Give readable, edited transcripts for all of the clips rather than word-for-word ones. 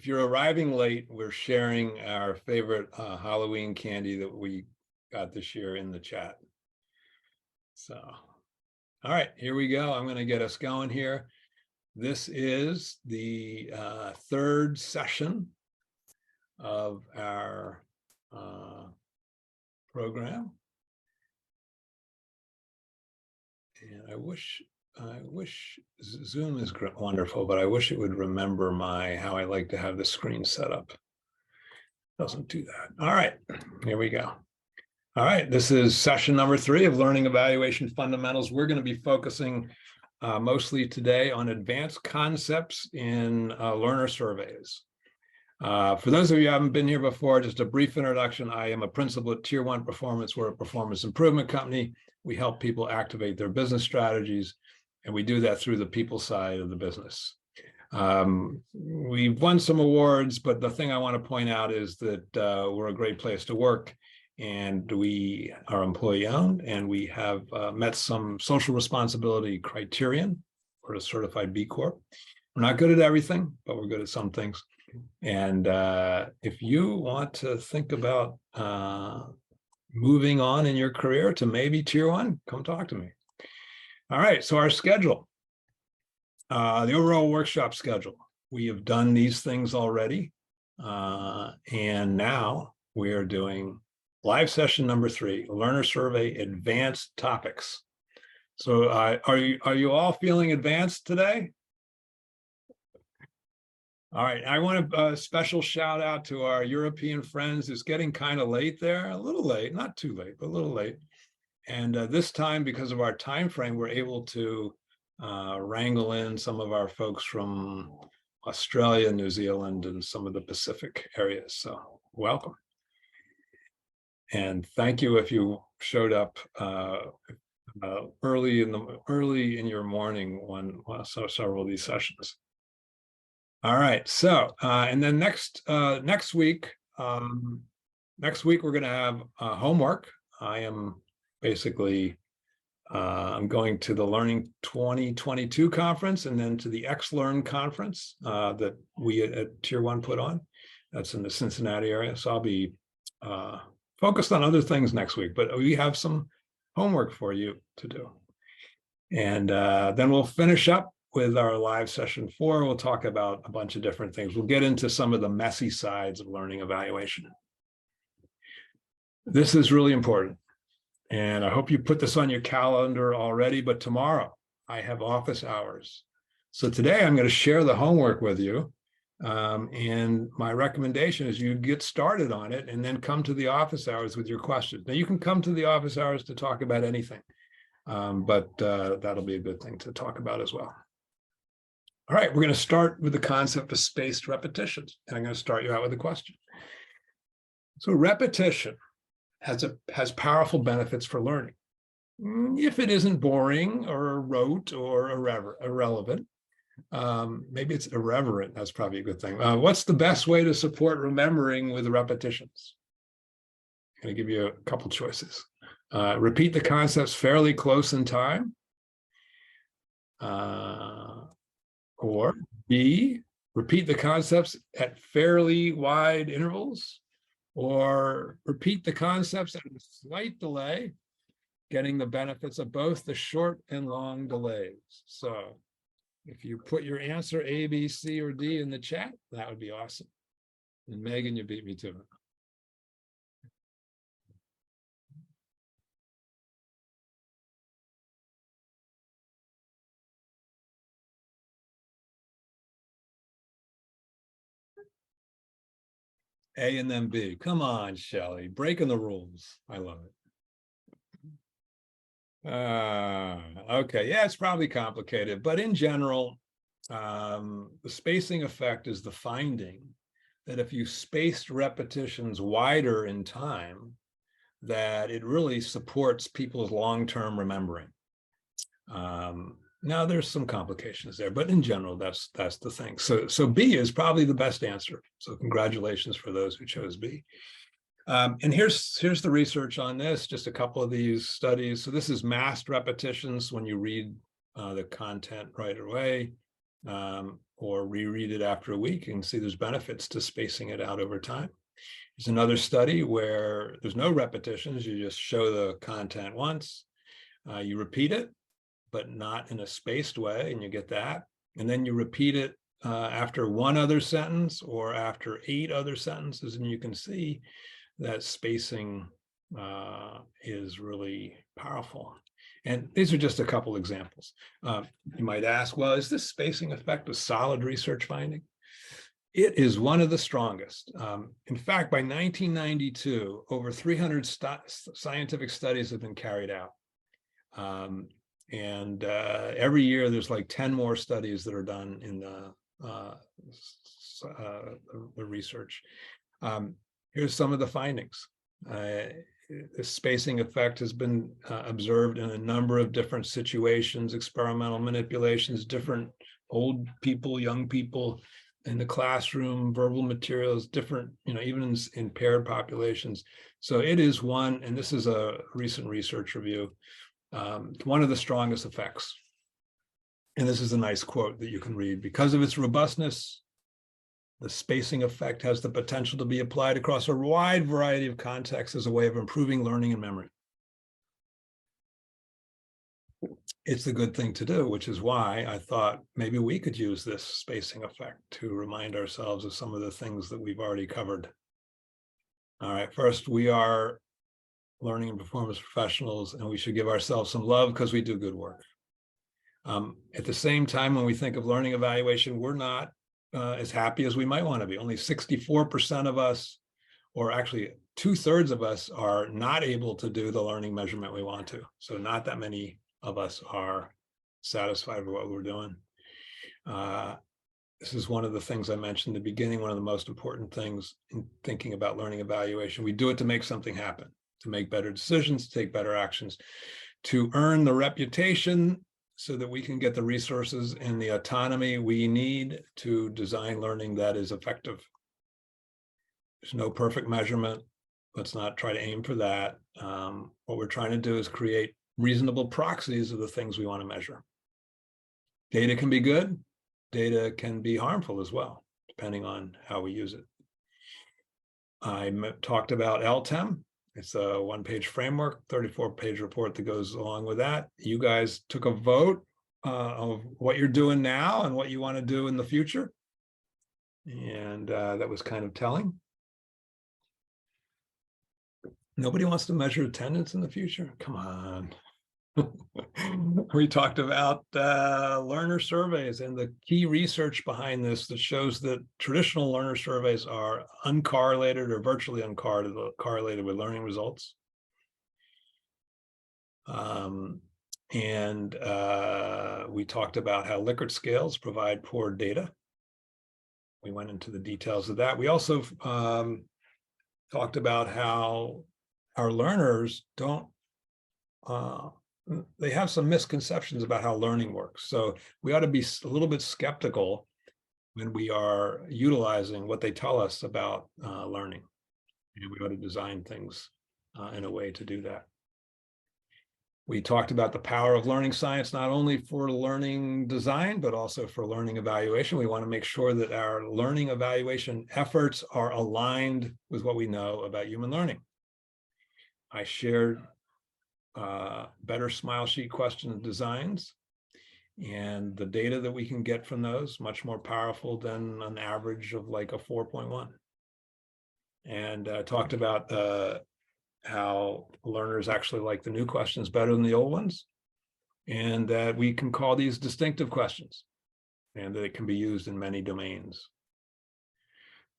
if you're arriving late, we're sharing our favorite Halloween candy that we got this year in the chat. So, all right, here we go. I'm going to get us going here. This is the third session of our program. And I wish Zoom is wonderful, but I wish it would remember how I like to have the screen set up. Doesn't do that. All right, here we go. All right, this is session number 3 of Learning Evaluation Fundamentals. We're going to be focusing mostly today on advanced concepts in learner surveys. For those of you who haven't been here before, just a brief introduction. I am a principal at Tier 1 Performance. We're a performance improvement company. We help people activate their business strategies, and we do that through the people side of the business. We've won some awards, but the thing I want to point out is that we're a great place to work, and we are employee-owned, and we have met some social responsibility criterion. We're a certified B Corp. We're not good at everything, but we're good at some things. And if you want to think about moving on in your career to maybe Tier 1, come talk to me. All right, so our schedule, the overall workshop schedule. We have done these things already, and now we are doing live session number 3, learner survey advanced topics. So are you all feeling advanced today? All right, I want a special shout out to our European friends. It's getting kind of late there, a little late, not too late, but a little late. And this time, because of our time frame, we're able to wrangle in some of our folks from Australia, New Zealand, and some of the Pacific areas. So welcome. And thank you if you showed up early in your morning when several of these sessions. All right, so and then next week we're going to have homework. I am basically I'm going to the Learning 2022 conference, and then to the XLearn conference that we at Tier 1 put on. That's in the Cincinnati area. So I'll be focused on other things next week, but we have some homework for you to do. And then we'll finish up with our live session 4. We'll talk about a bunch of different things. We'll get into some of the messy sides of learning evaluation. This is really important, and I hope you put this on your calendar already, but tomorrow I have office hours. So today I'm going to share the homework with you, and my recommendation is you get started on it and then come to the office hours with your questions. Now you can come to the office hours to talk about anything, but that'll be a good thing to talk about as well. All right, we're going to start with the concept of spaced repetitions, and I'm going to start you out with a question. So repetition has powerful benefits for learning. If it isn't boring or rote or irrelevant, maybe it's irreverent, that's probably a good thing. What's the best way to support remembering with repetitions? I'm going to give you a couple choices. Repeat the concepts fairly close in time. Or B, repeat the concepts at fairly wide intervals, or repeat the concepts at a slight delay, getting the benefits of both the short and long delays. So if you put your answer A, B, C, or D in the chat, that would be awesome. And Megan, you beat me to it. A and then B. Come on, Shelley, breaking the rules. I love it. Okay, yeah, it's probably complicated, but in general, the spacing effect is the finding that if you spaced repetitions wider in time, that it really supports people's long-term remembering. Now there's some complications there, but in general, that's the thing. So B is probably the best answer. So congratulations for those who chose B. And here's the research on this, just a couple of these studies. So this is masked repetitions when you read the content right away. or reread it after a week, you can see there's benefits to spacing it out over time. There's another study where there's no repetitions. You just show the content once, you repeat it, but not in a spaced way, and you get that. And then you repeat it after one other sentence or after 8 other sentences, and you can see that spacing is really powerful. And these are just a couple examples. You might ask, well, is this spacing effect a solid research finding? It is one of the strongest. In fact, by 1992, over 300 scientific studies have been carried out. Every year there's like 10 more studies that are done in the research. Here's some of the findings. The spacing effect has been observed in a number of different situations, experimental manipulations, different old people, young people in the classroom, verbal materials, different, even in paired populations. So it is one, and this is a recent research review, one of the strongest effects. And this is a nice quote that you can read. Because of its robustness, the spacing effect has the potential to be applied across a wide variety of contexts as a way of improving learning and memory. It's a good thing to do, which is why I thought maybe we could use this spacing effect to remind ourselves of some of the things that we've already covered. All right, first, we are learning and performance professionals, and we should give ourselves some love because we do good work. At the same time, when we think of learning evaluation, we're not as happy as we might want to be. Only 64% of us, or actually 2/3 of us, are not able to do the learning measurement we want to. So not that many of us are satisfied with what we're doing. This is one of the things I mentioned in the beginning, one of the most important things in thinking about learning evaluation. We do it to make something happen, to make better decisions, to take better actions, to earn the reputation so that we can get the resources and the autonomy we need to design learning that is effective. There's no perfect measurement. Let's not try to aim for that. What we're trying to do is create reasonable proxies of the things we want to measure. Data can be good. Data can be harmful as well, depending on how we use it. I talked about LTEM. It's a 1-page framework, 34-page report that goes along with that. You guys took a vote of what you're doing now and what you want to do in the future. And that was kind of telling. Nobody wants to measure attendance in the future. Come on. We talked about learner surveys and the key research behind this that shows that traditional learner surveys are uncorrelated or virtually uncorrelated with learning results. We talked about how Likert scales provide poor data. We went into the details of that. We also talked about how our learners don't they have some misconceptions about how learning works. So we ought to be a little bit skeptical when we are utilizing what they tell us about learning. And we ought to design things in a way to do that. We talked about the power of learning science, not only for learning design, but also for learning evaluation. We want to make sure that our learning evaluation efforts are aligned with what we know about human learning. I shared better smile sheet question designs, and the data that we can get from those much more powerful than an average of like a 4.1. And talked about how learners actually like the new questions better than the old ones, and that we can call these distinctive questions, and that it can be used in many domains.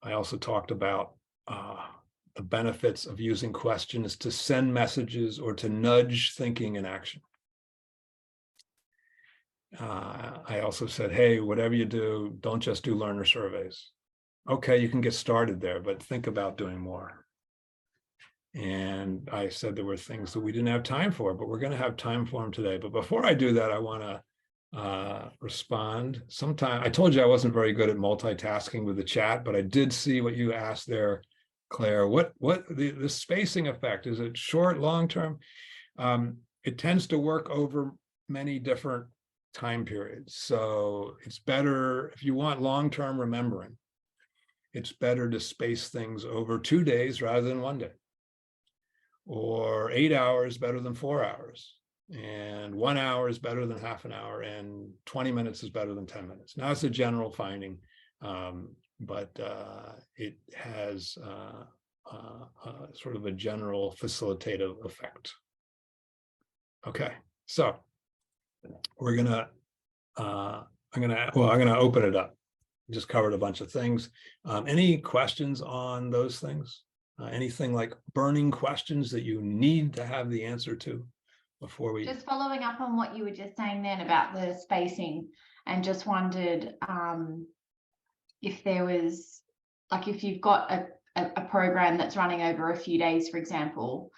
I also talked about the benefits of using questions to send messages or to nudge thinking and action. I also said, hey, whatever you do, don't just do learner surveys. Okay, you can get started there, but think about doing more. And I said there were things that we didn't have time for, but we're going to have time for them today. But before I do that, I want to respond. Sometime I told you I wasn't very good at multitasking with the chat, but I did see what you asked there, Claire. What the spacing effect, is it short, long term? It tends to work over many different time periods. So it's better, if you want long-term remembering, it's better to space things over 2 days rather than 1 day, or 8 hours better than 4 hours, and 1 hour is better than half an hour, and 20 minutes is better than 10 minutes. Now, it's a general finding, but it has sort of a general facilitative effect. Okay, so we're gonna, I'm gonna open it up. Just covered a bunch of things. Any questions on those things? Anything like burning questions that you need to have the answer to before we? Just following up on what you were just saying then about the spacing, and just wondered if there was, like, if you've got a program that's running over a few days, for example,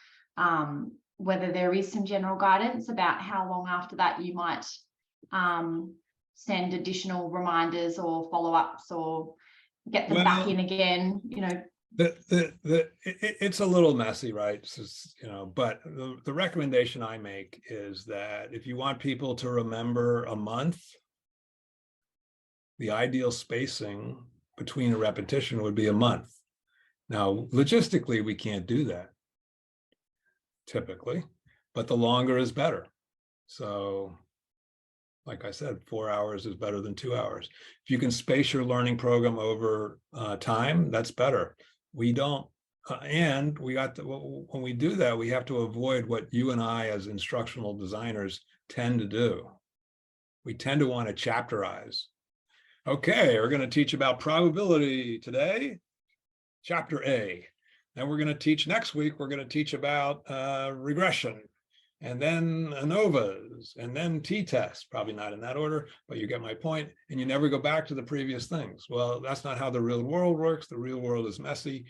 whether there is some general guidance about how long after that you might send additional reminders or follow-ups, or get them back in again, you know. It's a little messy, right? So, you know, but the recommendation I make is that if you want people to remember a month, the ideal spacing between a repetition would be a month. Now, logistically, we can't do that typically, but the longer is better. So, like I said, 4 hours is better than 2 hours. If you can space your learning program over time, that's better. We don't, and we got to, when we do that, we have to avoid what you and I as instructional designers tend to do. We tend to want to chapterize. Okay, we're going to teach about probability today, chapter A. Then we're going to teach next week, we're going to teach about regression, and then ANOVAs, and then t-tests, probably not in that order, but you get my point, and you never go back to the previous things. Well, that's not how the real world works. The real world is messy.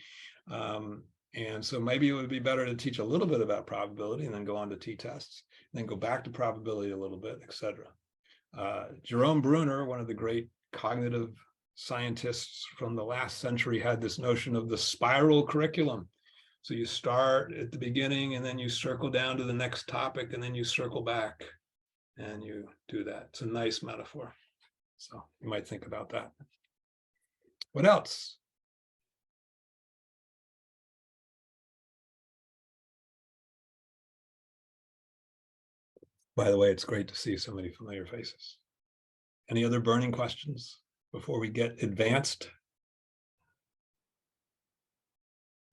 And so maybe it would be better to teach a little bit about probability and then go on to t-tests, and then go back to probability a little bit, etc. Jerome Bruner, one of the great cognitive scientists from the last century, had this notion of the spiral curriculum. So you start at the beginning, and then you circle down to the next topic, and then you circle back, and you do that. It's a nice metaphor. So you might think about that. What else? By the way, it's great to see so many familiar faces. Any other burning questions before we get advanced?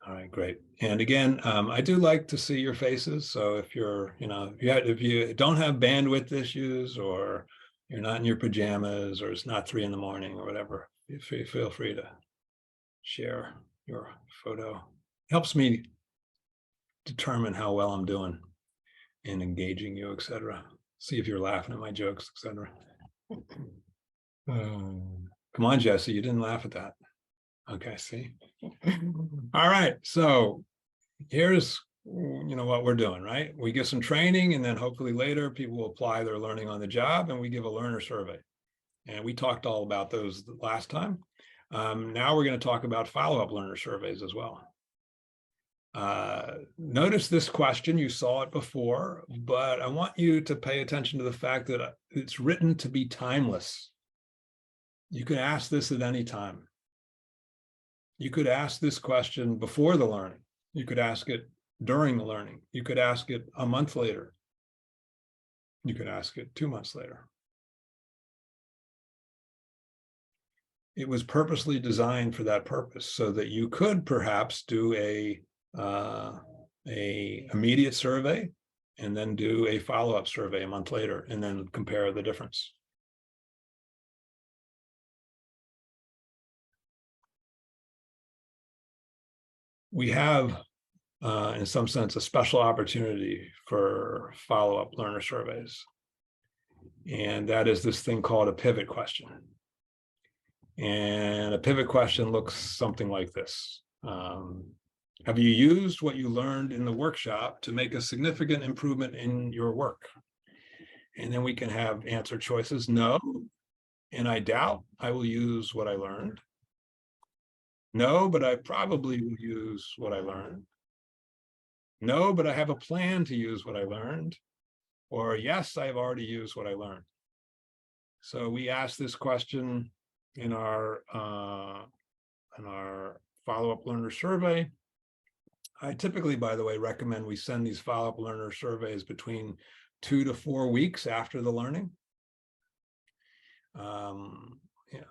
All right, great. And again, I do like to see your faces. So if you're, you know, if you don't have bandwidth issues, or you're not in your pajamas, or it's not 3 in the morning or whatever, feel free to share your photo. It helps me determine how well I'm doing in engaging you, etc. See if you're laughing at my jokes, etc. Come on, Jesse, you didn't laugh at that. Okay, see. All right, so here's, you know, what we're doing, right? We get some training, and then hopefully later people will apply their learning on the job, and we give a learner survey. And we talked all about those last time. Now we're going to talk about follow-up learner surveys as well. Notice this question, you saw it before, but I want you to pay attention to the fact that it's written to be timeless. You can ask this at any time. You could ask this question before the learning. You could ask it during the learning. You could ask it a month later. You could ask it 2 months later. It was purposely designed for that purpose, so that you could perhaps do a immediate survey, and then do a follow-up survey a month later, and then compare the difference. We have, in some sense, a special opportunity for follow-up learner surveys. And that is this thing called a pivot question. And a pivot question looks something like this. Have you used what you learned in the workshop to make a significant improvement in your work? And then we can have answer choices. No, and I doubt I will use what I learned. No, but I probably will use what I learned. No, but I have a plan to use what I learned. Or yes, I've already used what I learned. So we asked this question in our follow-up learner survey. I typically, by the way, recommend we send these follow-up learner surveys between 2 to 4 weeks after the learning. Yeah,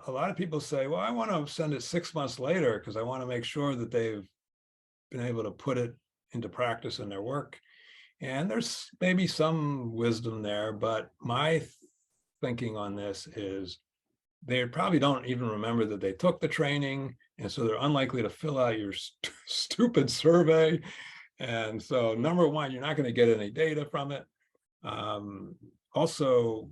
a lot of people say, well, I want to send it 6 months later because I want to make sure that they've been able to put it into practice in their work. And there's maybe some wisdom there, but my thinking on this is they probably don't even remember that they took the training. And so they're unlikely to fill out your stupid survey. And so number one, you're not going to get any data from it. Also,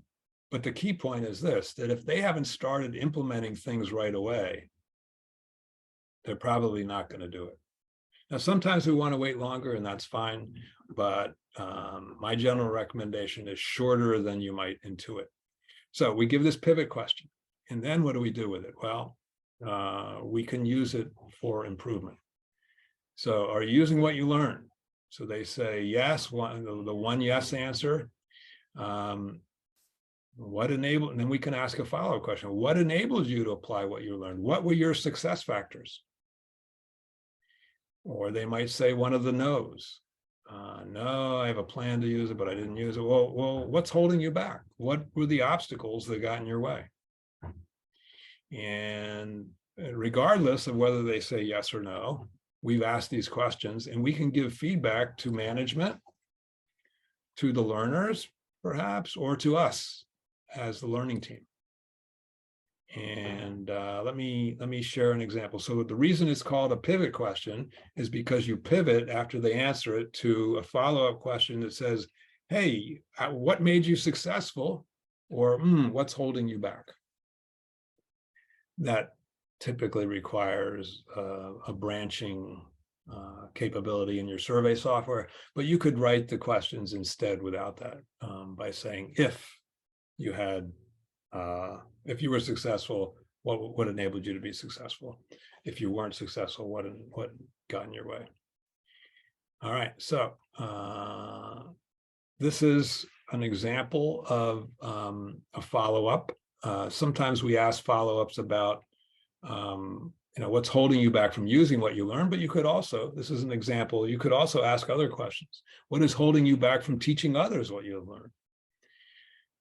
but the key point is this, that if they haven't started implementing things right away, they're probably not going to do it. Now, sometimes we want to wait longer, and that's fine. But my general recommendation is shorter than you might intuit. So we give this pivot question. And then what do we do with it? Well, we can use it for improvement. So are you using what you learned? So they say yes, the one yes answer. What enabled, and then we can ask a follow-up question. What enabled you to apply what you learned? What were your success factors? Or they might say one of the no's. No, I have a plan to use it, but I didn't use it. Well, what's holding you back? What were the obstacles that got in your way? And regardless of whether they say yes or no, we've asked these questions and we can give feedback to management, to the learners, perhaps, or to us as the learning team. And let me share an example. So the reason it's called a pivot question is because you pivot after they answer it to a follow-up question that says, hey, what made you successful? Or what's holding you back? That typically requires a branching capability in your survey software, but you could write the questions instead without that by saying, if you were successful, what enabled you to be successful? If you weren't successful, what got in your way? All right, so this is an example of a follow-up. Sometimes we ask follow-ups about what's holding you back from using what you learned, but you could also, this is an example, you could also ask other questions. What is holding you back from teaching others what you have learned?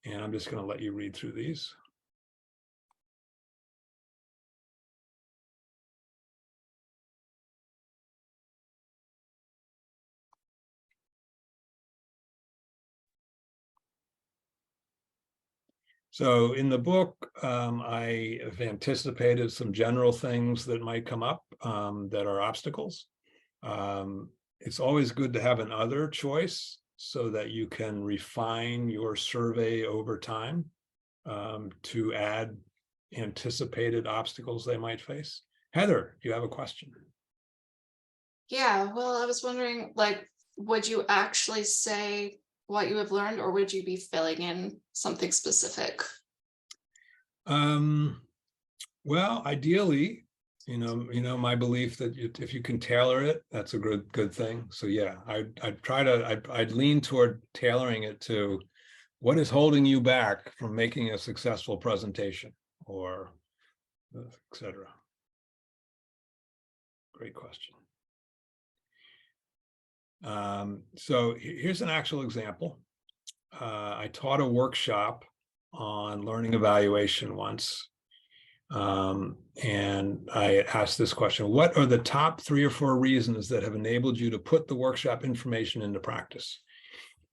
And I'm just going to let you read through these. So in the book, I have anticipated some general things that might come up that are obstacles. It's always good to have an other choice so that you can refine your survey over time to add anticipated obstacles they might face. Heather, do you have a question? Yeah, well, I was wondering, like, would you actually say what you have learned, or would you be filling in something specific? Well, ideally, my belief that if you can tailor it, that's a good thing. So yeah, I'd lean toward tailoring it to what is holding you back from making a successful presentation, or etc. Great question. So here's an actual example. I taught a workshop on learning evaluation once. And I asked this question: what are the top 3 or 4 reasons that have enabled you to put the workshop information into practice?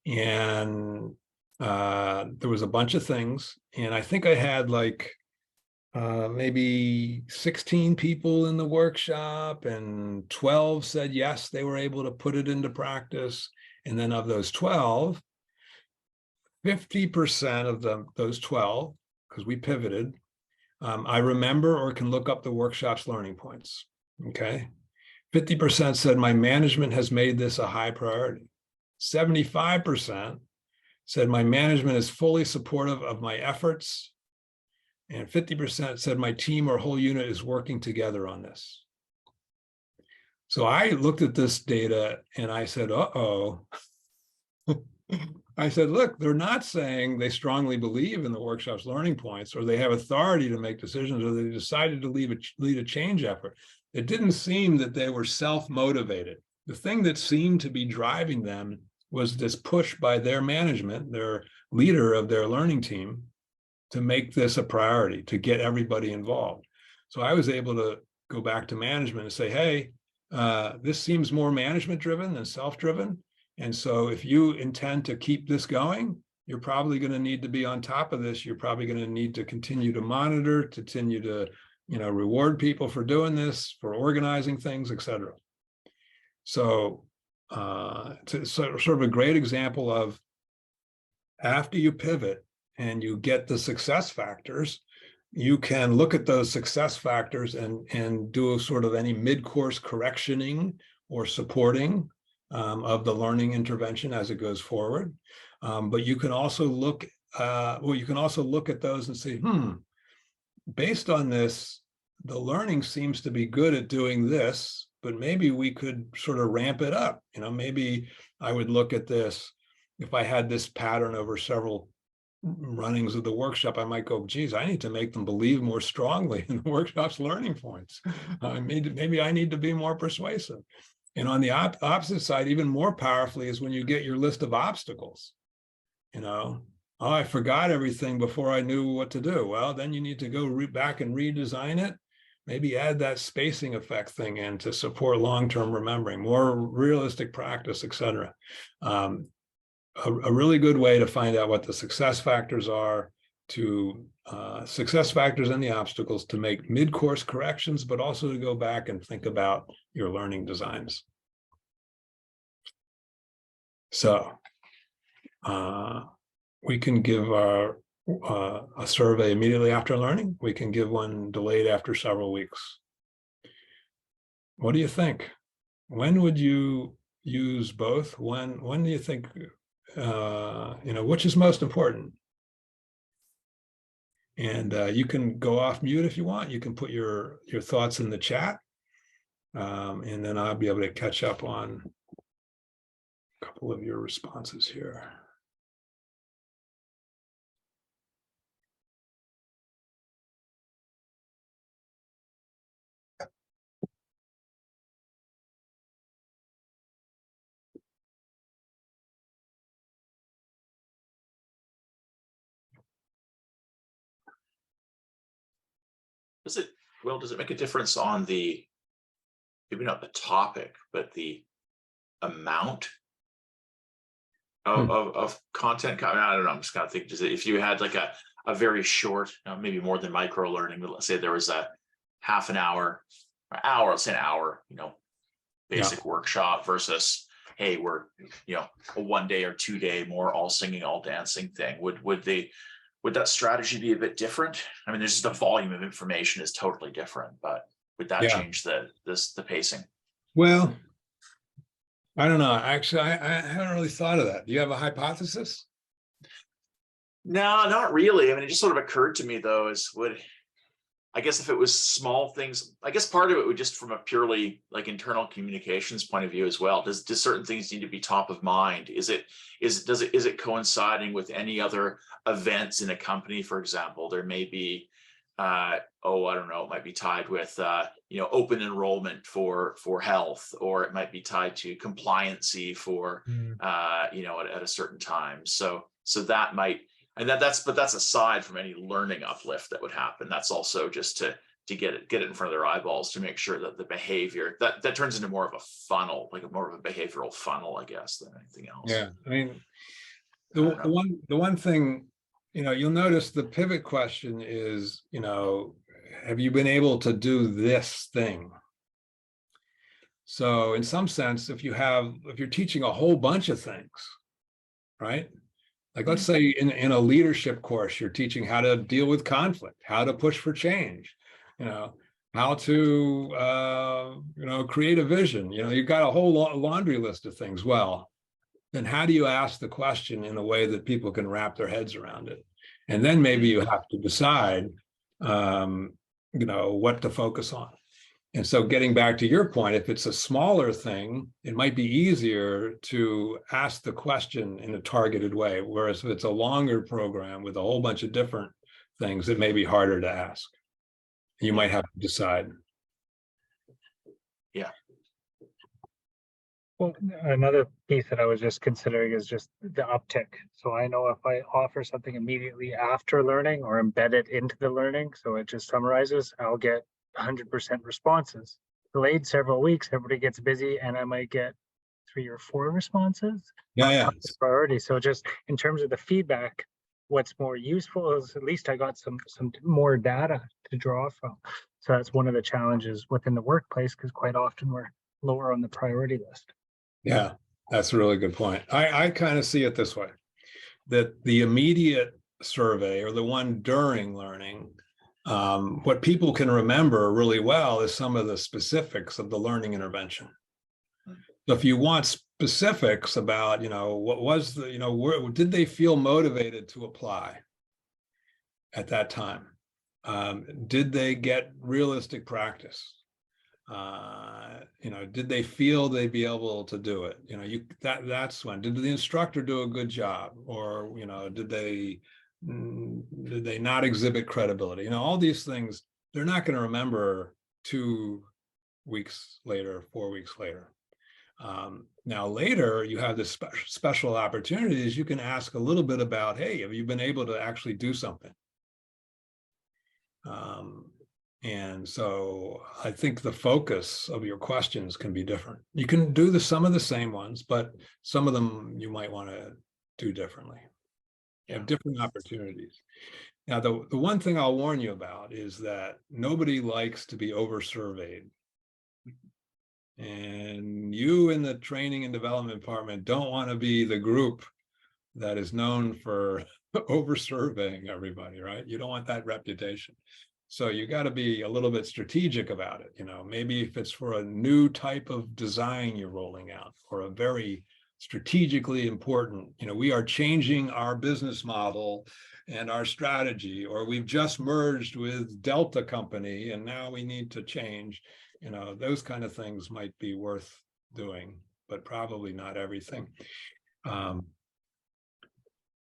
And there was a bunch of things. And I think I had like maybe 16 people in the workshop, and 12 said yes, they were able to put it into practice. And then of those 12, 50% of them, those 12, because we pivoted, I remember or can look up the workshop's learning points, okay? 50% said my management has made this a high priority. 75% said my management is fully supportive of my efforts. And 50% said my team or whole unit is working together on this. So I looked at this data and I said, uh-oh, I said, look, they're not saying they strongly believe in the workshop's learning points, or they have authority to make decisions, or they decided to lead a change effort. It didn't seem that they were self-motivated. The thing that seemed to be driving them was this push by their management, their leader of their learning team, to make this a priority, to get everybody involved. So I was able to go back to management and say, hey, this seems more management driven than self-driven. And so if you intend to keep this going, you're probably going to need to be on top of this. You're probably going to need to continue to monitor, continue to, reward people for doing this, for organizing things, et cetera. So it's sort of a great example of, after you pivot and you get the success factors, you can look at those success factors and do sort of any mid-course correctioning or supporting of the learning intervention as it goes forward. But you can also look at those and say, based on this, the learning seems to be good at doing this, but maybe we could sort of ramp it up. Maybe I would look at this, if I had this pattern over several runnings of the workshop, I might go, geez, I need to make them believe more strongly in the workshop's learning points. Maybe I need to be more persuasive. And on the opposite side, even more powerfully, is when you get your list of obstacles. Oh, I forgot everything before I knew what to do. Well, then you need to go back and redesign it. Maybe add that spacing effect thing in to support long-term remembering, more realistic practice, et cetera. A really good way to find out what the success factors are, success factors and the obstacles, to make mid-course corrections, but also to go back and think about your learning designs. So we can give a survey immediately after learning. We can give one delayed after several weeks. What do you think? When would you use both? When do you think, which is most important? And you can go off mute if you want. You can put your thoughts in the chat, and then I'll be able to catch up on a couple of your responses here. Does it make a difference on maybe not the topic, but the amount of content? I don't know. I'm just kind of thinking, if you had like a very short, maybe more than micro learning, but let's say there was a half an hour, let's say an hour, basic workshop versus, hey, we're, a 1 day or 2 day more all singing, all dancing thing. Would that strategy be a bit different? I mean, there's just the volume of information is totally different, but would that change the pacing? Well, I don't know. Actually, I haven't really thought of that. Do you have a hypothesis? No, not really. I mean, it just sort of occurred to me though, I guess if it was small things, I guess part of it would just from a purely like internal communications point of view as well. Does certain things need to be top of mind? Is it coinciding with any other events in a company? For example, there may be, I don't know, it might be tied with, open enrollment for health, or it might be tied to compliancy for, at a certain time. So that might, and that's aside from any learning uplift that would happen. That's also just to get it in front of their eyeballs, to make sure that the behavior that turns into more of a funnel, like more of a behavioral funnel, I guess, than anything else. Yeah, I mean, the one thing, you'll notice the pivot question is, have you been able to do this thing? So in some sense, if you're teaching a whole bunch of things, right? Like, let's say in a leadership course, you're teaching how to deal with conflict, how to push for change, how to, create a vision. You've got a whole laundry list of things. Well, then how do you ask the question in a way that people can wrap their heads around it? And then maybe you have to decide, what to focus on. And so getting back to your point, if it's a smaller thing, it might be easier to ask the question in a targeted way. Whereas if it's a longer program with a whole bunch of different things, it may be harder to ask. You might have to decide. Well, another piece that I was just considering is just the uptick. So I know if I offer something immediately after learning or embed it into the learning, so it just summarizes, I'll get 100% responses. Delayed several weeks, everybody gets busy, and I might get 3 or 4 responses. Yeah. Priority. So just in terms of the feedback, what's more useful is at least I got some more data to draw from. So that's one of the challenges within the workplace, because quite often we're lower on the priority list. Yeah, that's a really good point. I kind of see it this way, that the immediate survey or the one during learning, what people can remember really well is some of the specifics of the learning intervention. So if you want specifics about, what was the, where did they feel motivated to apply at that time? Did they get realistic practice? Did they feel they'd be able to do it? That's when. Did the instructor do a good job, or did they not exhibit credibility? All these things they're not going to remember 2 weeks later, 4 weeks later. Now later you have this special opportunities. You can ask a little bit about, hey, have you been able to actually do something? And so I think the focus of your questions can be different. You can do some of the same ones, but some of them you might want to do differently. You have different opportunities. Now, the one thing I'll warn you about is that nobody likes to be over-surveyed. And you in the training and development department don't want to be the group that is known for over-surveying everybody, right? You don't want that reputation. So you got to be a little bit strategic about it. Maybe if it's for a new type of design you're rolling out, or a very strategically important, we are changing our business model and our strategy, or we've just merged with Delta company and now we need to change, those kind of things might be worth doing, but probably not everything.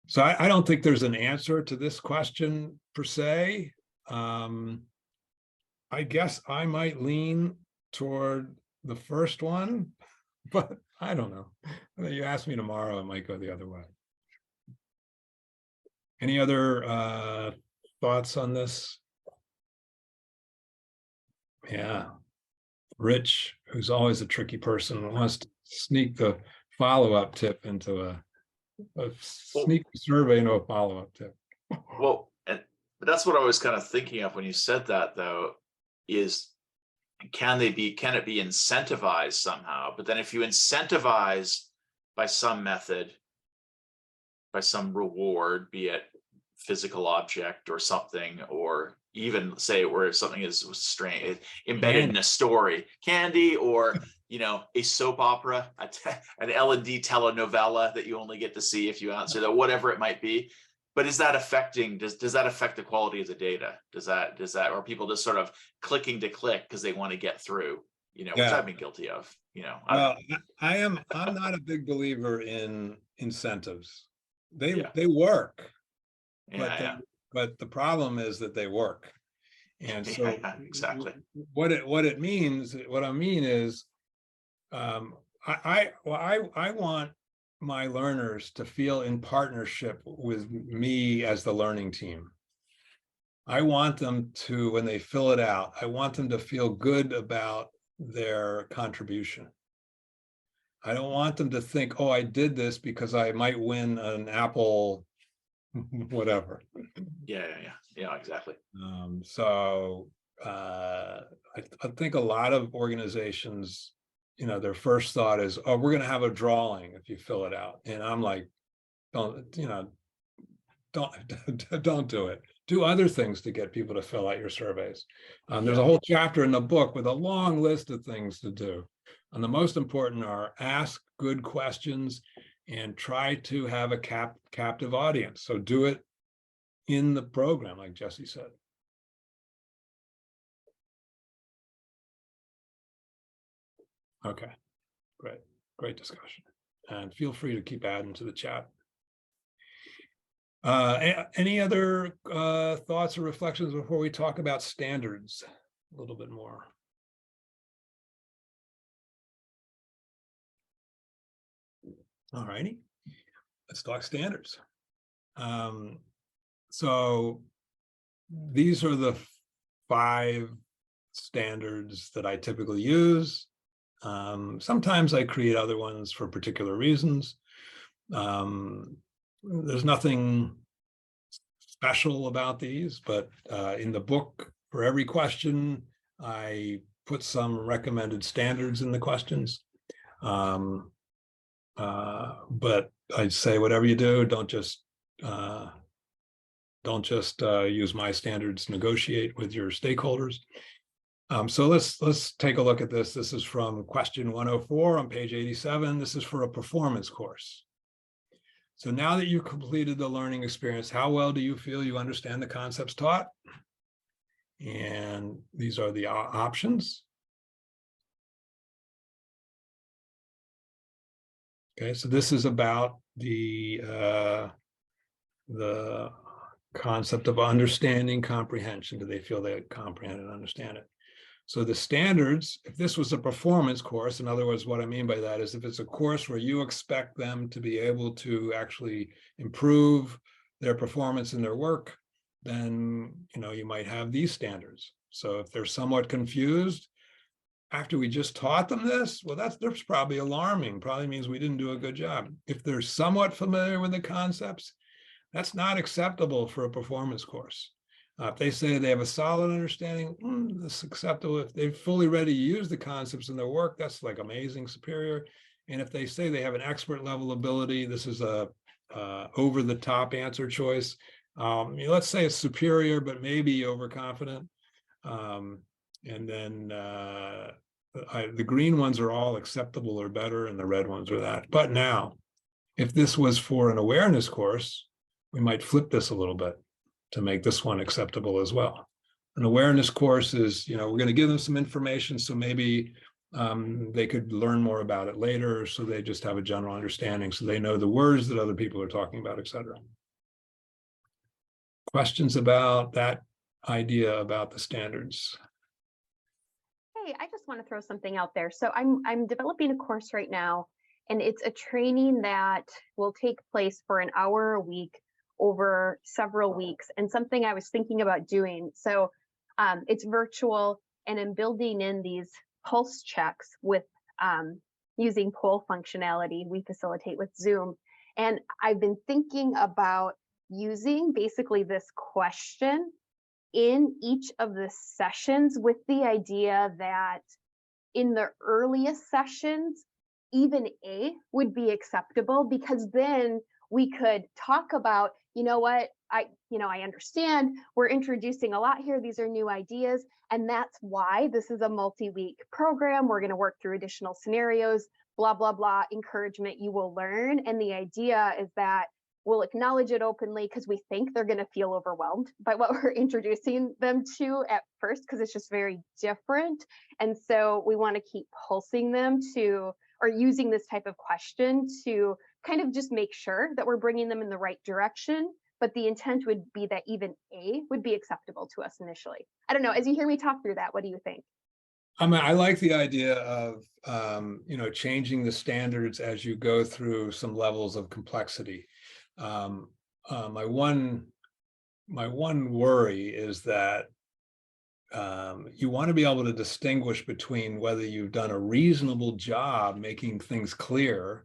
So I don't think there's an answer to this question per se. I guess I might lean toward the first one, but I don't know. You ask me tomorrow, it might go the other way. Any other thoughts on this? Yeah. Rich, who's always a tricky person, wants to sneak the follow-up tip into a sneak survey into a follow-up tip. Well, but that's what I was kind of thinking of when you said that, though, is can it be incentivized somehow? But then if you incentivize by some method, by some reward, be it physical object or something, or even say where something is strange, embedded in a story, candy, or a soap opera, an L&D telenovela that you only get to see if you answer that, whatever it might be. But is that affecting, does that affect the quality of the data? Does that, or people just sort of clicking to click because they want to get through, which I've been guilty of, Well, I'm not a big believer in incentives. They work, but the problem is that they work. And so exactly what I mean is, I want my learners to feel in partnership with me as the learning team. I want them to, when they fill it out, I want them to feel good about their contribution. I don't want them to think, oh, I did this because I might win an Apple, whatever. Yeah, exactly. So I think a lot of organizations, their first thought is, oh, we're going to have a drawing if you fill it out. And I'm like, don't do it. Do other things to get people to fill out your surveys. There's a whole chapter in the book with a long list of things to do. And the most important are ask good questions and try to have a captive audience. So do it in the program, like Jesse said. Okay, great discussion. And feel free to keep adding to the chat. Any other thoughts or reflections before we talk about standards a little bit more? All righty, let's talk standards. So these are the 5 standards that I typically use. Sometimes I create other ones for particular reasons. There's nothing special about these, but in the book, for every question, I put some recommended standards in the questions. But I'd say whatever you do, don't just use my standards, negotiate with your stakeholders. So let's take a look at this. This is from question 104 on page 87. This is for a performance course. So now that you've completed the learning experience, how well do you feel you understand the concepts taught? And these are the options. Okay, so this is about the concept of understanding comprehension. Do they feel they comprehend and understand it? So the standards, if this was a performance course, in other words, what I mean by that is if it's a course where you expect them to be able to actually improve their performance in their work, then you might have these standards. So if they're somewhat confused after we just taught them this, well, that's probably alarming. Probably means we didn't do a good job. If they're somewhat familiar with the concepts, that's not acceptable for a performance course. If they say they have a solid understanding, that's acceptable. If they're fully ready to use the concepts in their work, that's like amazing, superior. And if they say they have an expert level ability, this is a over the top answer choice. Let's say it's superior, but maybe overconfident. And then the green ones are all acceptable or better, and the red ones are that. But now, if this was for an awareness course, we might flip this a little bit to make this one acceptable as well. An awareness course is, we're going to give them some information, so maybe they could learn more about it later, so they just have a general understanding, so they know the words that other people are talking about, etc. Questions about that idea about the standards? Hey, I just want to throw something out there. So I'm developing a course right now, and it's a training that will take place for an hour a week over several weeks, and something I was thinking about doing. So it's virtual, and I'm building in these pulse checks with using poll functionality we facilitate with Zoom. And I've been thinking about using basically this question in each of the sessions, with the idea that in the earliest sessions, even A would be acceptable, because then we could talk about, I understand we're introducing a lot here. These are new ideas. And that's why this is a multi-week program. We're going to work through additional scenarios, blah, blah, blah, encouragement, you will learn. And the idea is that we'll acknowledge it openly, because we think they're going to feel overwhelmed by what we're introducing them to at first, because it's just very different. And so we want to keep pulsing them to, or using this type of question to kind of just make sure that we're bringing them in the right direction. But the intent would be that even A would be acceptable to us initially. I don't know, as you hear me talk through that, what do you think? I like the idea of, changing the standards as you go through some levels of complexity. My one worry is that you want to be able to distinguish between whether you've done a reasonable job making things clear,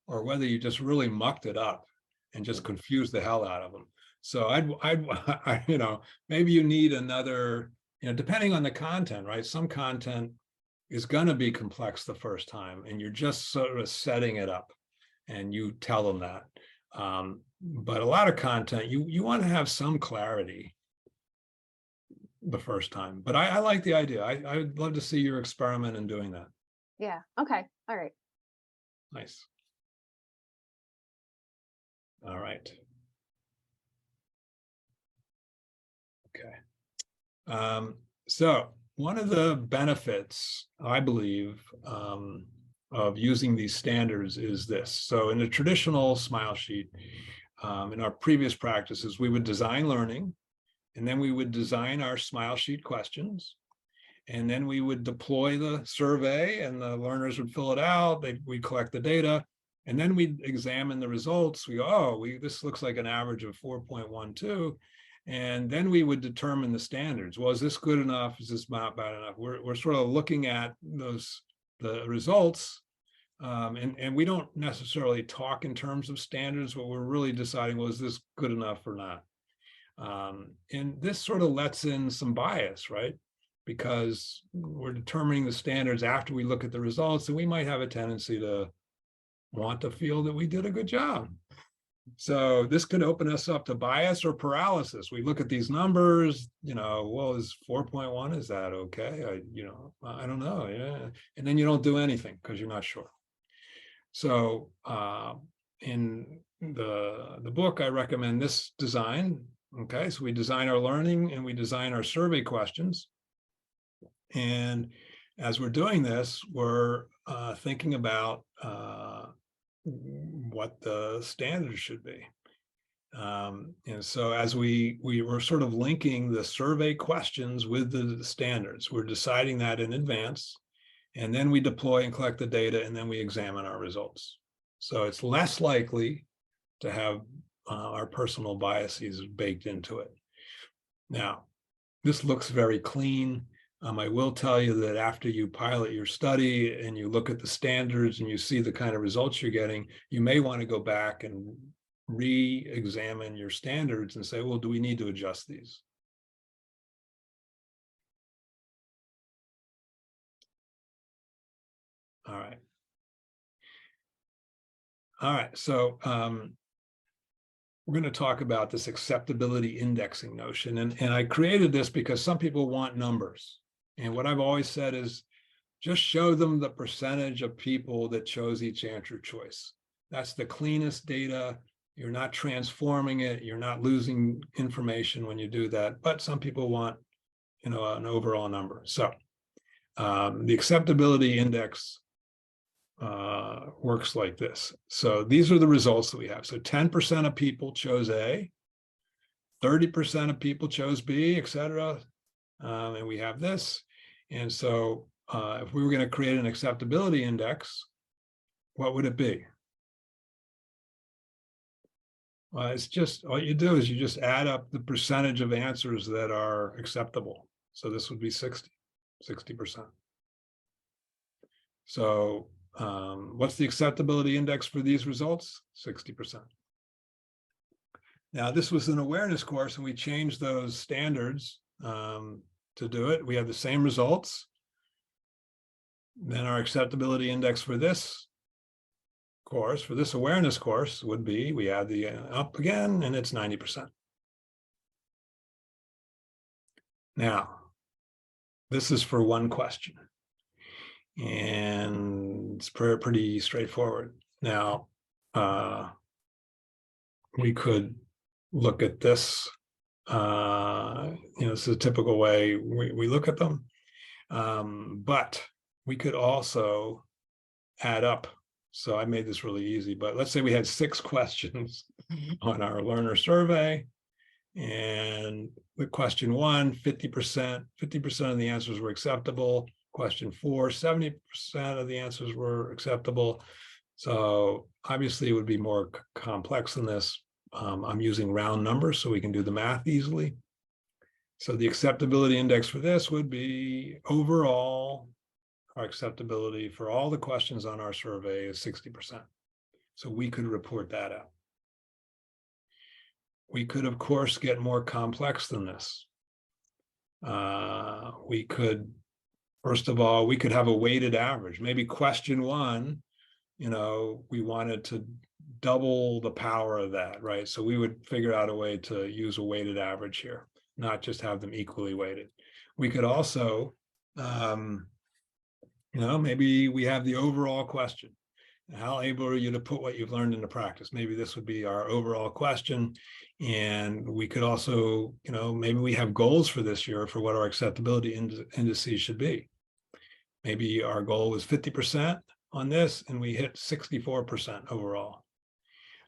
or whether you just really mucked it up and just confused the hell out of them. So maybe you need another, depending on the content, right? Some content is going to be complex the first time, and you're just sort of setting it up, and you tell them that. But a lot of content, you want to have some clarity the first time. But I like the idea. I would love to see your experiment in doing that. Yeah. Okay. All right. Nice. All right. Okay. So one of the benefits, I believe, of using these standards is this. So in the traditional smile sheet, in our previous practices, we would design learning, and then we would design our smile sheet questions. And then we would deploy the survey and the learners would fill it out. We'd collect the data, and then we'd examine the results. We go, oh, this looks like an average of 4.12. And then we would determine the standards. Well, is this good enough? Is this not bad enough? We're sort of looking at the results, and we don't necessarily talk in terms of standards, but we're really deciding, well, is this good enough or not? And this sort of lets in some bias, right? Because we're determining the standards after we look at the results, and we might have a tendency to want to feel that we did a good job. So this could open us up to bias or paralysis. We look at these numbers, well, is 4.1, is that okay? I don't know. Yeah. And then you don't do anything because you're not sure. So in the book, I recommend this design. Okay, so we design our learning and we design our survey questions. And as we're doing this, we're thinking about what the standards should be. And so as we were sort of linking the survey questions with the standards, we're deciding that in advance, and then we deploy and collect the data, and then we examine our results. So it's less likely to have our personal biases baked into it. Now, this looks very clean. I will tell you that after you pilot your study and you look at the standards and you see the kind of results you're getting, you may want to go back and re-examine your standards and say, well, do we need to adjust these? All right. All right, so we're going to talk about this acceptability indexing notion. And I created this because some people want numbers. And what I've always said is just show them the percentage of people that chose each answer choice. That's the cleanest data. You're not transforming it. You're not losing information when you do that. But some people want, an overall number. So the acceptability index works like this. So these are the results that we have. So 10% of people chose A, 30% of people chose B, et cetera. And we have this. And so if we were going to create an acceptability index, what would it be? Well, it's just, all you do is you just add up the percentage of answers that are acceptable. So this would be 60%. So what's the acceptability index for these results? 60%. Now, this was an awareness course, and we changed those standards to do it. We have the same results. Then our acceptability index for this course, for this awareness course, would be, we add the up again, and it's 90%. Now, this is for one question. And it's pretty straightforward. Now, we could look at this. This is a typical way we look at them. But we could also add up. So I made this really easy, but let's say we had 6 questions on our learner survey. And with question 1, 50% of the answers were acceptable. Question 4, 70% of the answers were acceptable. So obviously it would be more complex than this. I'm using round numbers so we can do the math easily. So the acceptability index for this would be overall, our acceptability for all the questions on our survey is 60%. So we could report that out. We could, of course, get more complex than this. We could, first of all, we could have a weighted average. Maybe question 1, we wanted to double the power of that, right? So we would figure out a way to use a weighted average here, not just have them equally weighted. We could also, maybe we have the overall question, How able are you to put what you've learned into practice? Maybe this would be our overall question. And we could also, maybe we have goals for this year for what our acceptability indices should be. Maybe our goal was 50% on this and we hit 64% overall.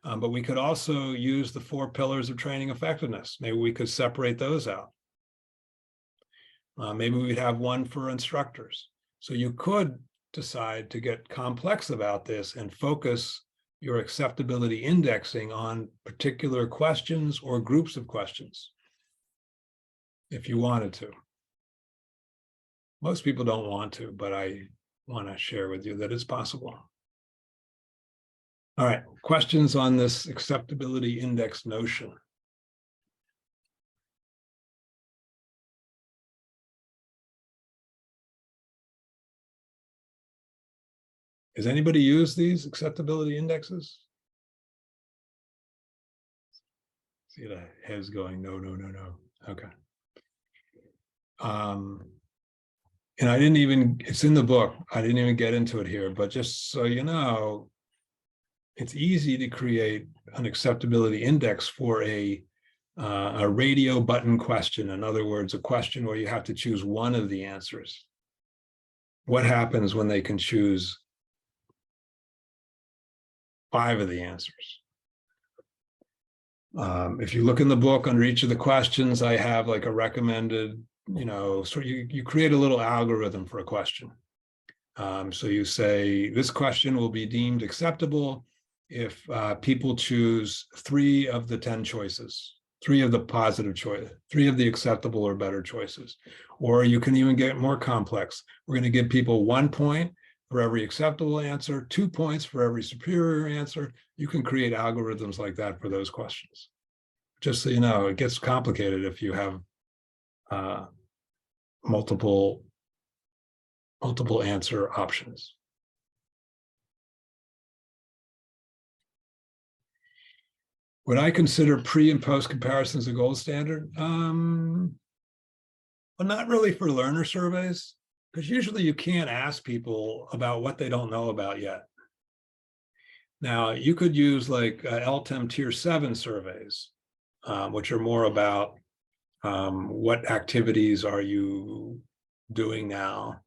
But we could also use the 4 pillars of training effectiveness. Maybe we could separate those out. Maybe we'd have one for instructors. So you could decide to get complex about this and focus your acceptability indexing on particular questions or groups of questions, if you wanted to. Most people don't want to, but I want to share with you that it's possible. All right, questions on this acceptability index notion? Has anybody used these acceptability indexes? See the heads going, no, no, no, no. Okay. And I didn't even, it's in the book. I didn't even get into it here, but just so you know, it's easy to create an acceptability index for a radio button question. In other words, a question where you have to choose one of the answers. What happens when they can choose 5 of the answers? If you look in the book under each of the questions, I have like a recommended, so you create a little algorithm for a question. So you say this question will be deemed acceptable if people choose 3 of the 10 choices, 3 of the positive choice, 3 of the acceptable or better choices. Or you can even get more complex. We're going to give people 1 point for every acceptable answer, 2 points for every superior answer. You can create algorithms like that for those questions. Just so you know, it gets complicated if you have multiple answer options. Would I consider pre and post comparisons a gold standard? Well, not really for learner surveys, because usually you can't ask people about what they don't know about yet. Now, you could use like LTEM Tier 7 surveys, which are more about what activities are you doing now.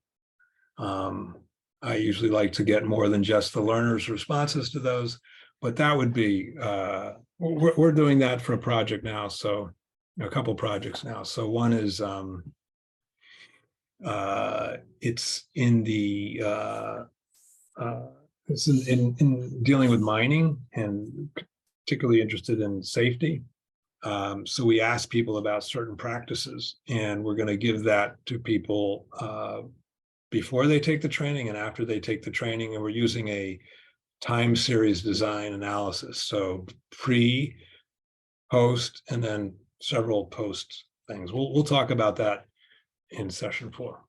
I usually like to get more than just the learners' responses to those, but that would be, we're doing that for a project now, so a couple projects now. So one is, it's in the, it's in dealing with mining and particularly interested in safety. So we ask people about certain practices, and we're going to give that to people before they take the training and after they take the training. And we're using a time series design analysis. So pre, post, and then several post things. We'll talk about that in session 4.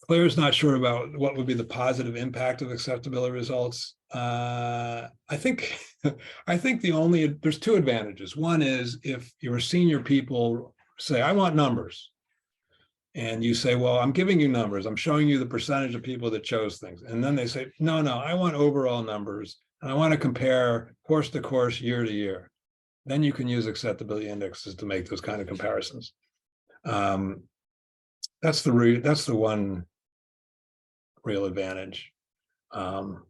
Claire's not sure about what would be the positive impact of acceptability results. I think there's 2 advantages. One is if your senior people say, I want numbers. And you say, well, I'm giving you numbers. I'm showing you the percentage of people that chose things. And then they say, no, I want overall numbers. And I want to compare course to course, year to year. Then you can use acceptability indexes to make those kind of comparisons. That's the one real advantage. So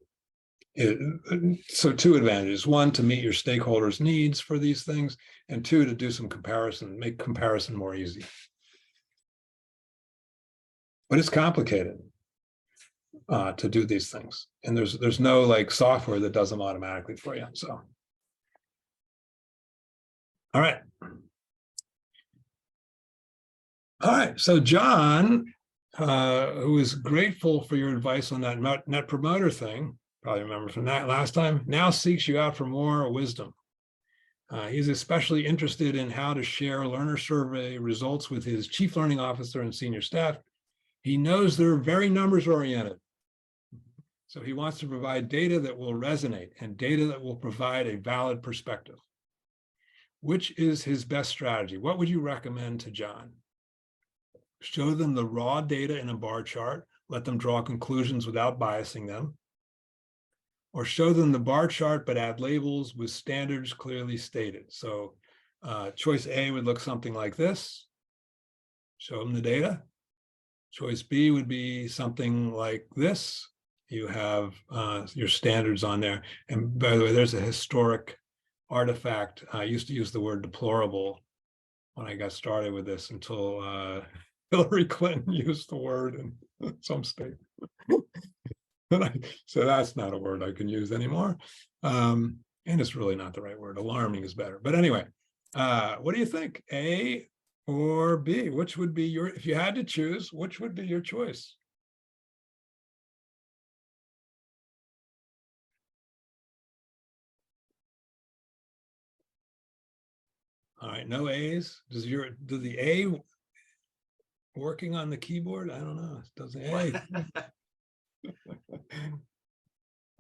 2 advantages: 1, to meet your stakeholders' needs for these things, and 2, to do some comparison, make comparison more easy. But it's complicated to do these things, and there's no like software that does them automatically for you. So, all right. So John, who is grateful for your advice on that net promoter thing, probably remember from that last time, now seeks you out for more wisdom. He's especially interested in how to share learner survey results with his chief learning officer and senior staff. He knows they're very numbers oriented. So he wants to provide data that will resonate and data that will provide a valid perspective. Which is his best strategy? What would you recommend to John? show them the raw data in a bar chart, let them draw conclusions without biasing them, or show them the bar chart but add labels with standards clearly stated. So choice A would look something like this. Show them the data. Choice B would be something like this. You have your standards on there. And by the way, there's a historic artifact. I used to use the word deplorable when I got started with this until Hillary Clinton used the word in some state. So that's not a word I can use anymore. And it's really not the right word. Alarming is better. But anyway, what do you think? A or B? Which would be your, if you had to choose, which would be your choice? All right, no A's. Does the A working on the keyboard? I don't know. It doesn't A.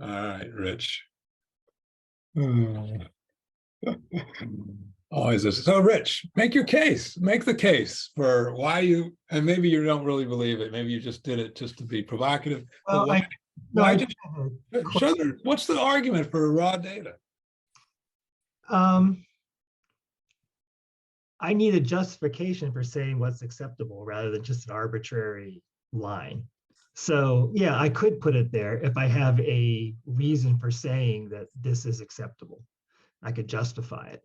All right, Rich. Always this. So Rich, make your case. Make the case for why you, and maybe you don't really believe it. Maybe you just did it just to be provocative. Well, But why just show them, what's the argument for raw data? I need a justification for saying what's acceptable rather than just an arbitrary line. So yeah, I could put it there if I have a reason for saying that this is acceptable. I could justify it.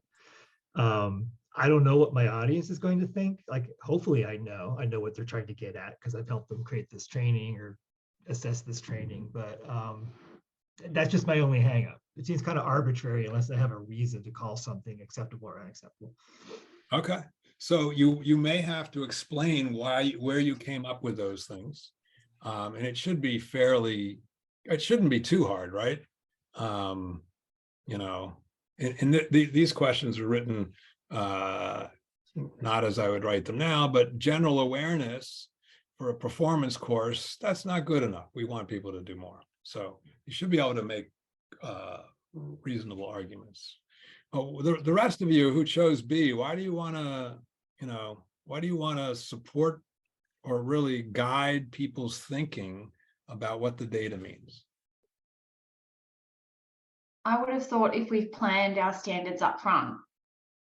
I don't know what my audience is going to think. Like, hopefully I know what they're trying to get at because I've helped them create this training or assess this training, but that's just my only hang up. It seems kind of arbitrary unless I have a reason to call something acceptable or unacceptable. Okay, so you may have to explain where you came up with those things, and it should be it shouldn't be too hard, right? You know, and these questions are written not as I would write them now, but general awareness for a performance course, that's not good enough. We want people to do more. So you should be able to make reasonable arguments. Oh, the rest of you who chose B, why do you want to, support or really guide people's thinking about what the data means? I would have thought if we've planned our standards up front,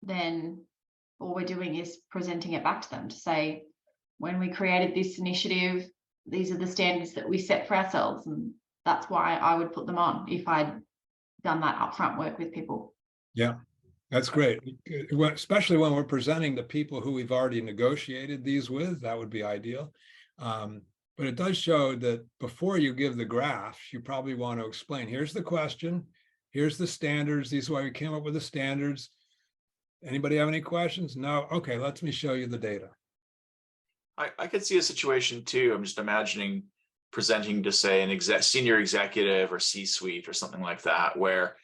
then all we're doing is presenting it back to them to say, when we created this initiative, these are the standards that we set for ourselves. And that's why I would put them on if I'd done that upfront work with people. Yeah, that's great. Especially when we're presenting to people who we've already negotiated these with, that would be ideal. But it does show that before you give the graphs, you probably want to explain, here's the question, here's the standards, these are why we came up with the standards. Anybody have any questions? No? Okay, let me show you the data. I could see a situation too. I'm just imagining presenting to say an senior executive or C-suite or something like that, where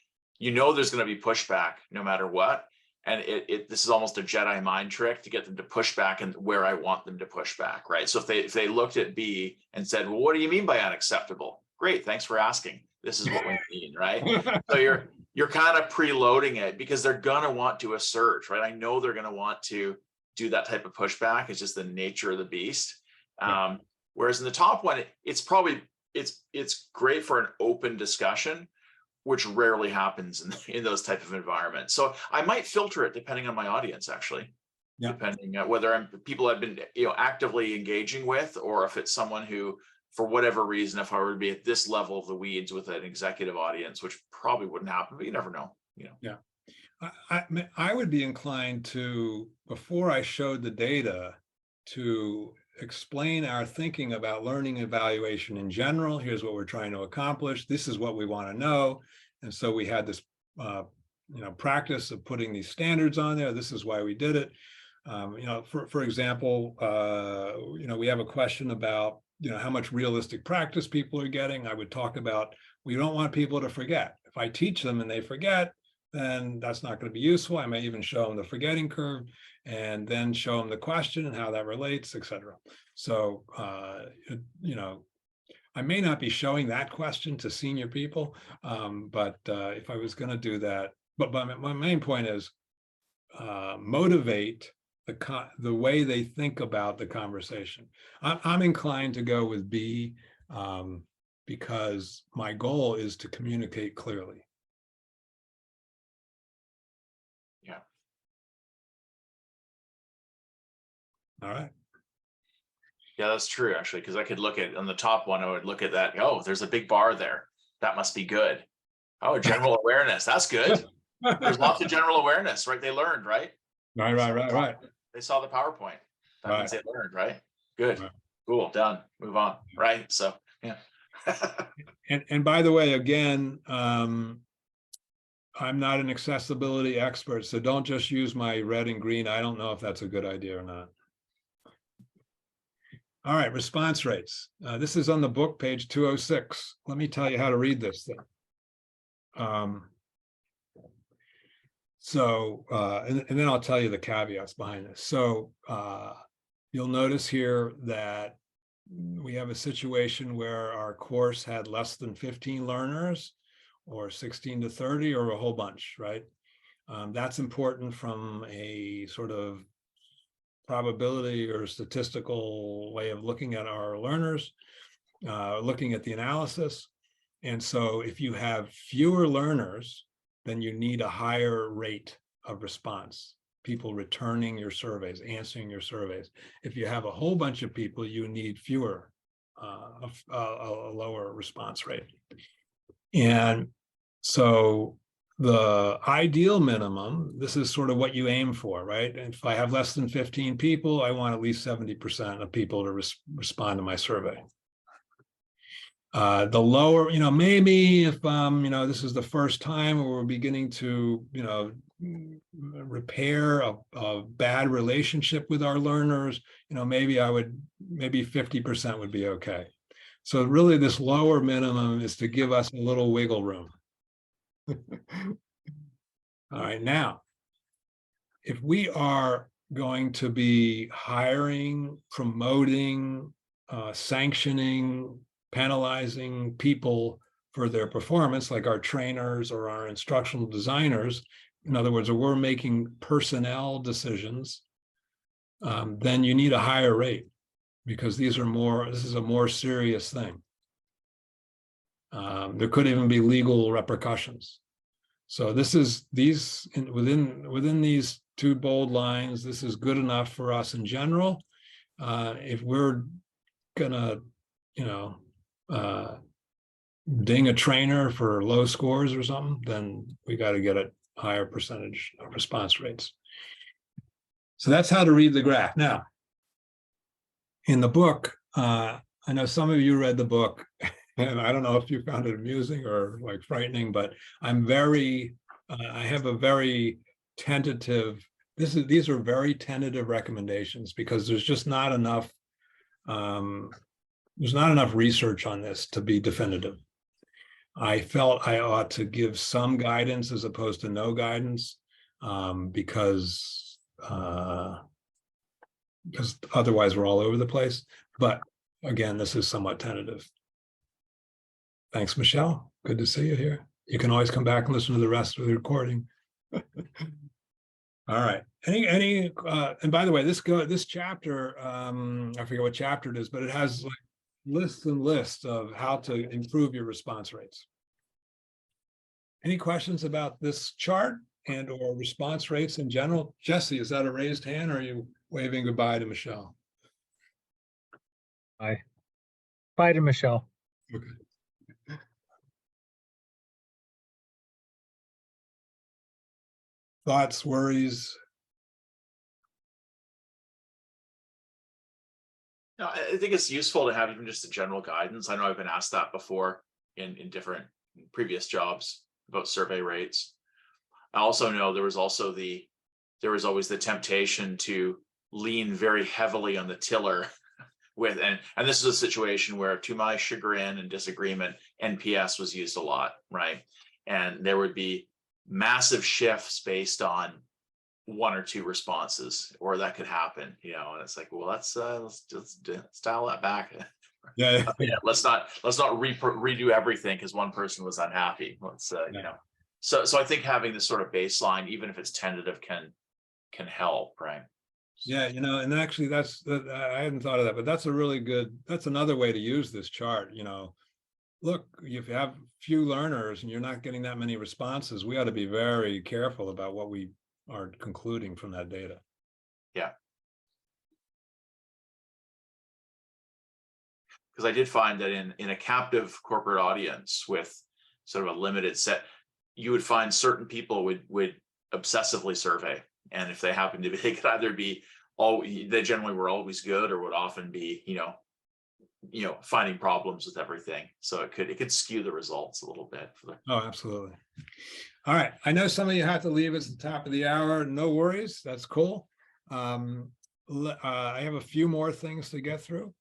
there's going to be pushback no matter what. And this is almost a Jedi mind trick to get them to push back and where I want them to push back, right? So if they looked at B and said, well, what do you mean by unacceptable? Great, thanks for asking. This is what we mean, right? So you're kind of preloading it because they're gonna want to assert, right? I know they're gonna want to do that type of pushback. It's just the nature of the beast. Yeah. Whereas in the top one, it's great for an open discussion, which rarely happens in those type of environments. So I might filter it depending on my audience, actually. Yeah. Depending on whether people I've been actively engaging with, or if it's someone who, for whatever reason, if I were to be at this level of the weeds with an executive audience, which probably wouldn't happen, but you never know. Yeah, I would be inclined to, before I showed the data, to explain our thinking about learning evaluation in general. Here's what we're trying to accomplish. This is what we want to know. And so we had this, practice of putting these standards on there. This is why we did it. For example, we have a question about, how much realistic practice people are getting. I would talk about, we don't want people to forget. If I teach them and they forget, then that's not going to be useful. I may even show them the forgetting curve and then show them the question and how that relates, etc. So, I may not be showing that question to senior people, but if I was going to do that, but my main point is motivate the way they think about the conversation. I'm inclined to go with B, because my goal is to communicate clearly. Yeah. All right. Yeah, that's true, actually, because I could look at on the top one, I would look at that. Oh, there's a big bar there. That must be good. Oh, general awareness. That's good. There's lots of general awareness, right? They learned, right? Right. They saw the PowerPoint. That means Right. they learned, right? Good. Right. Cool. Done. Move on. Right. So, yeah. And by the way, again, I'm not an accessibility expert, so don't just use my red and green. I don't know if that's a good idea or not. All right, response rates. This is on the book, page 206. Let me tell you how to read this thing. And then I'll tell you the caveats behind this. So you'll notice here that we have a situation where our course had less than 15 learners, or 16 to 30, or a whole bunch, right? That's important from a sort of probability or statistical way of looking at our learners, looking at the analysis. And so if you have fewer learners, then you need a higher rate of response, people returning your surveys, answering your surveys. If you have a whole bunch of people, you need fewer, a lower response rate. And so the ideal minimum, this is sort of what you aim for, right? If I have less than 15 people, I want at least 70% of people to respond to my survey. The lower, maybe if, this is the first time where we're beginning to, repair a bad relationship with our learners, maybe 50% would be okay. So really this lower minimum is to give us a little wiggle room. All right, now, if we are going to be hiring, promoting, sanctioning, penalizing people for their performance, like our trainers or our instructional designers, in other words, we're making personnel decisions, then you need a higher rate, because this is a more serious thing. There could even be legal repercussions. So within these two bold lines, this is good enough for us in general. If we're gonna, ding a trainer for low scores or something, then we got to get a higher percentage of response rates. So that's how to read the graph. Now, in the book, I know some of you read the book, and I don't know if you found it amusing or like frightening, but I have a very tentative, these are very tentative recommendations, because there's just not enough, research on this to be definitive. I felt I ought to give some guidance as opposed to no guidance, because otherwise we're all over the place. But again, this is somewhat tentative. Thanks, Michelle. Good to see you here. You can always come back and listen to the rest of the recording. All right. And by the way, this chapter, I forget what chapter it is, but it has like lists and lists of how to improve your response rates. Any questions about this chart and or response rates in general? Jesse, is that a raised hand, or are you waving goodbye to Michelle? Bye. Bye to Michelle. Okay. Thoughts, worries? No, I think it's useful to have even just a general guidance. I know I've been asked that before in different previous jobs about survey rates. I also know there was always the temptation to lean very heavily on the tiller with, and this is a situation where, to my chagrin and disagreement, NPS was used a lot, right? And there would be massive shifts based on one or two responses, or that could happen, and it's like, well, let's dial that back. Yeah. Let's not redo everything because one person was unhappy. So I think having this sort of baseline, even if it's tentative, can help, right? Yeah, and actually I hadn't thought of that, but that's that's another way to use this chart, Look, if you have few learners and you're not getting that many responses, we ought to be very careful about what we are concluding from that data. Yeah. Because I did find that in a captive corporate audience with sort of a limited set, you would find certain people would obsessively survey. And if they happen to be, they could either be they generally were always good or would often be, finding problems with everything. So it could skew the results a little bit. Oh, absolutely. All right. I know some of you have to leave at the top of the hour. No worries. That's cool. I have a few more things to get through.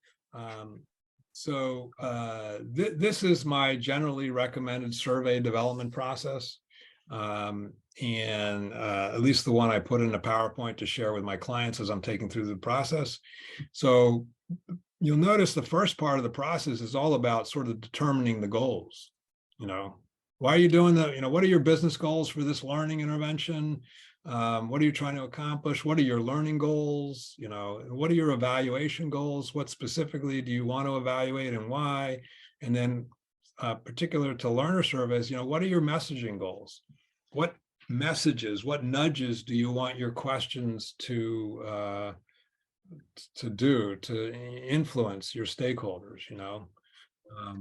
This is my generally recommended survey development process. And at least the one I put in a PowerPoint to share with my clients as I'm taking through the process. So you'll notice the first part of the process is all about sort of determining the goals. Why are you doing what are your business goals for this learning intervention? What are you trying to accomplish? What are your learning goals? What are your evaluation goals? What specifically do you want to evaluate and why? And then particular to learner surveys, what are your messaging goals? What messages, what nudges do you want your questions to influence your stakeholders?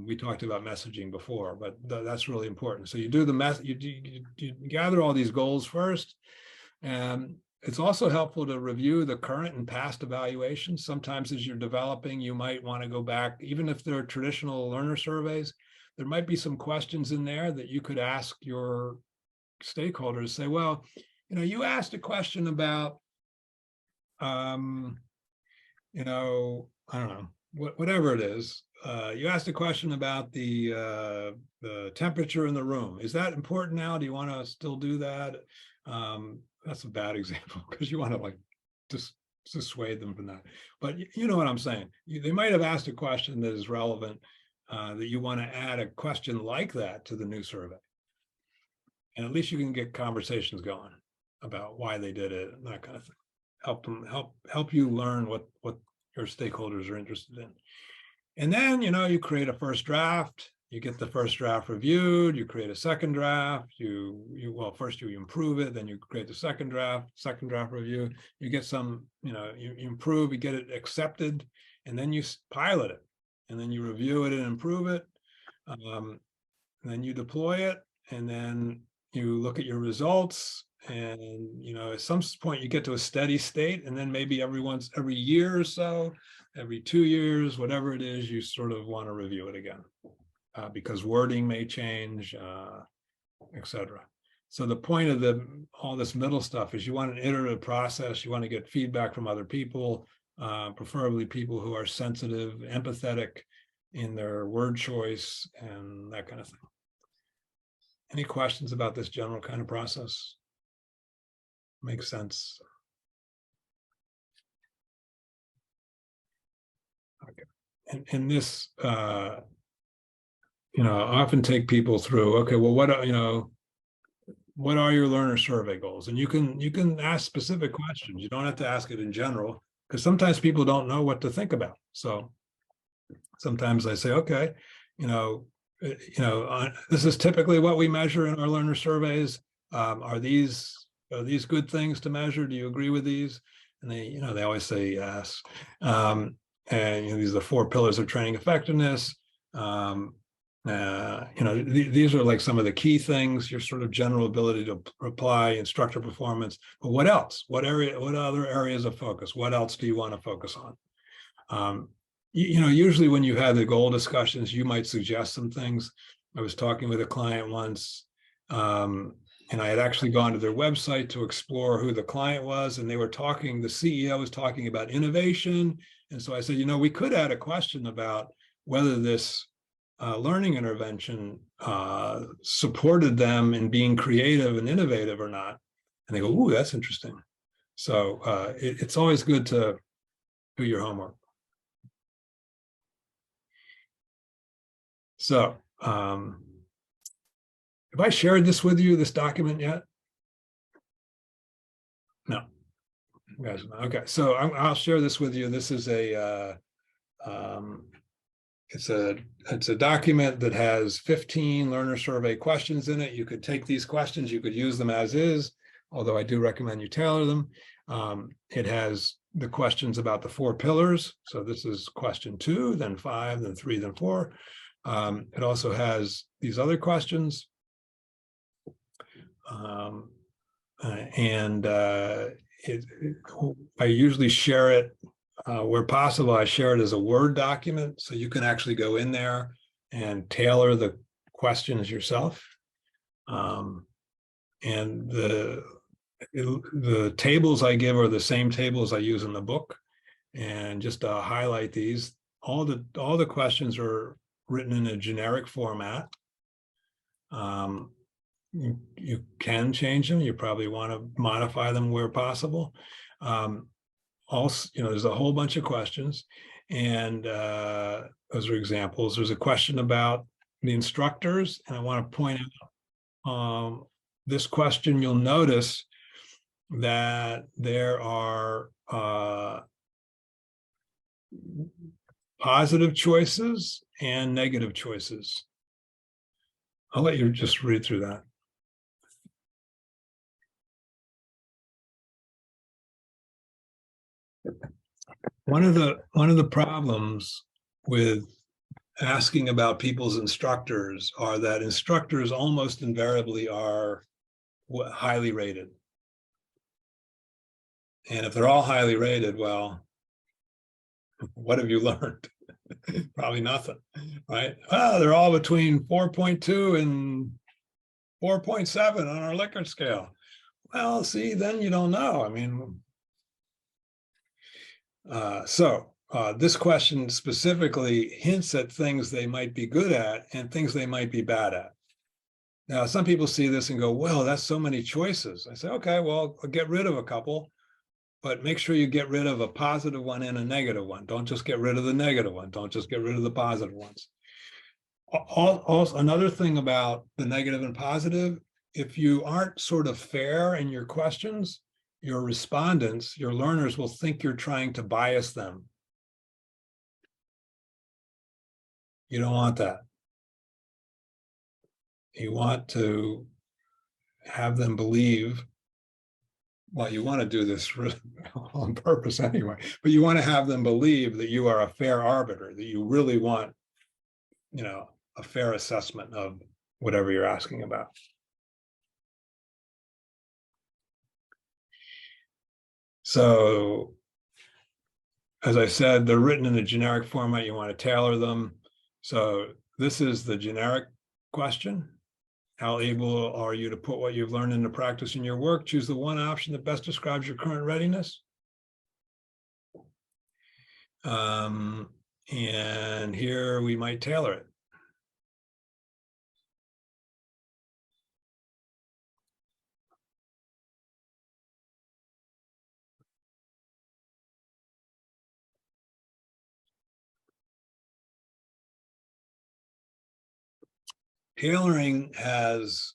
We talked about messaging before, but that's really important. So you do you gather all these goals first. And it's also helpful to review the current and past evaluations. Sometimes as you're developing, you might want to go back, even if they're traditional learner surveys, there might be some questions in there that you could ask your stakeholders. Say, well, you asked a question about, I don't know, whatever it is. You asked a question about the temperature in the room. Is that important now? Do you want to still do that? That's a bad example because you want to just dissuade them from that. But you know what I'm saying. They might have asked a question that is relevant, that you want to add a question like that to the new survey. And at least you can get conversations going about why they did it and that kind of thing. Help you learn what your stakeholders are interested in. And then, you create a first draft. You get the first draft reviewed, you create a second draft, first you improve it, then you create the second draft review, you get some, you improve, you get it accepted, and then you pilot it, and then you review it and improve it, and then you deploy it, and then you look at your results, and, at some point you get to a steady state, and then maybe every year or so, every 2 years, whatever it is, you sort of want to review it again. Because wording may change, etc. So the point of all this middle stuff is you want an iterative process. You want to get feedback from other people, preferably people who are sensitive, empathetic in their word choice and that kind of thing. Any questions about this general kind of process? Makes sense. Okay. And this, I often take people through, okay, well, what are your learner survey goals? And you can ask specific questions. You don't have to ask it in general, because sometimes people don't know what to think about. So sometimes I say, okay, this is typically what we measure in our learner surveys. Are these good things to measure? Do you agree with these? And they always say yes. And these are the 4 pillars of training effectiveness. These are like some of the key things, your sort of general ability to reply, instructor performance, but what else? What other areas of focus? What else do you want to focus on? Usually when you have the goal discussions, you might suggest some things. I was talking with a client once, and I had actually gone to their website to explore who the client was, and the CEO was talking about innovation. And so I said, we could add a question about whether this learning intervention supported them in being creative and innovative or not. And they go, ooh, that's interesting. So it's always good to do your homework. So have I shared this with you, this document yet? No. You guys know. Okay, so I'll share this with you. This is it's a document that has 15 learner survey questions in it. You could take these questions, you could use them as is, although I do recommend you tailor them. It has the questions about the 4 pillars. So this is question 2, then 5, then 3, then 4. It also has these other questions. I usually share it where possible. I share it as a Word document, so you can actually go in there and tailor the questions yourself. And the tables I give are the same tables I use in the book. And just to highlight these, all the questions are written in a generic format. You can change them. You probably want to modify them where possible. Also, there's a whole bunch of questions, and those are examples. There's a question about the instructors, and I want to point out this question. You'll notice that there are positive choices and negative choices. I'll let you just read through that. One of the problems with asking about people's instructors are that instructors almost invariably are highly rated. And if they're all highly rated, well, what have you learned? Probably nothing, right? Well, they're all between 4.2 and 4.7 on our Likert scale. Well, see, then you don't know. I mean, this question specifically hints at things they might be good at and things they might be bad at. Now, some people see this and go, well, that's so many choices. I say, okay, well, I'll get rid of a couple, but make sure you get rid of a positive one and a negative one. Don't just get rid of the negative one. Don't just get rid of the positive ones. Also, another thing about the negative and positive, if you aren't sort of fair in your questions, your respondents, your learners will think you're trying to bias them. You don't want that. You want to have them believe, well, you want to do this on purpose anyway, but you want to have them believe that you are a fair arbiter, that you really want, a fair assessment of whatever you're asking about. So, as I said, they're written in a generic format. You want to tailor them. So this is the generic question. How able are you to put what you've learned into practice in your work? Choose the one option that best describes your current readiness. And here we might tailor it. Tailoring has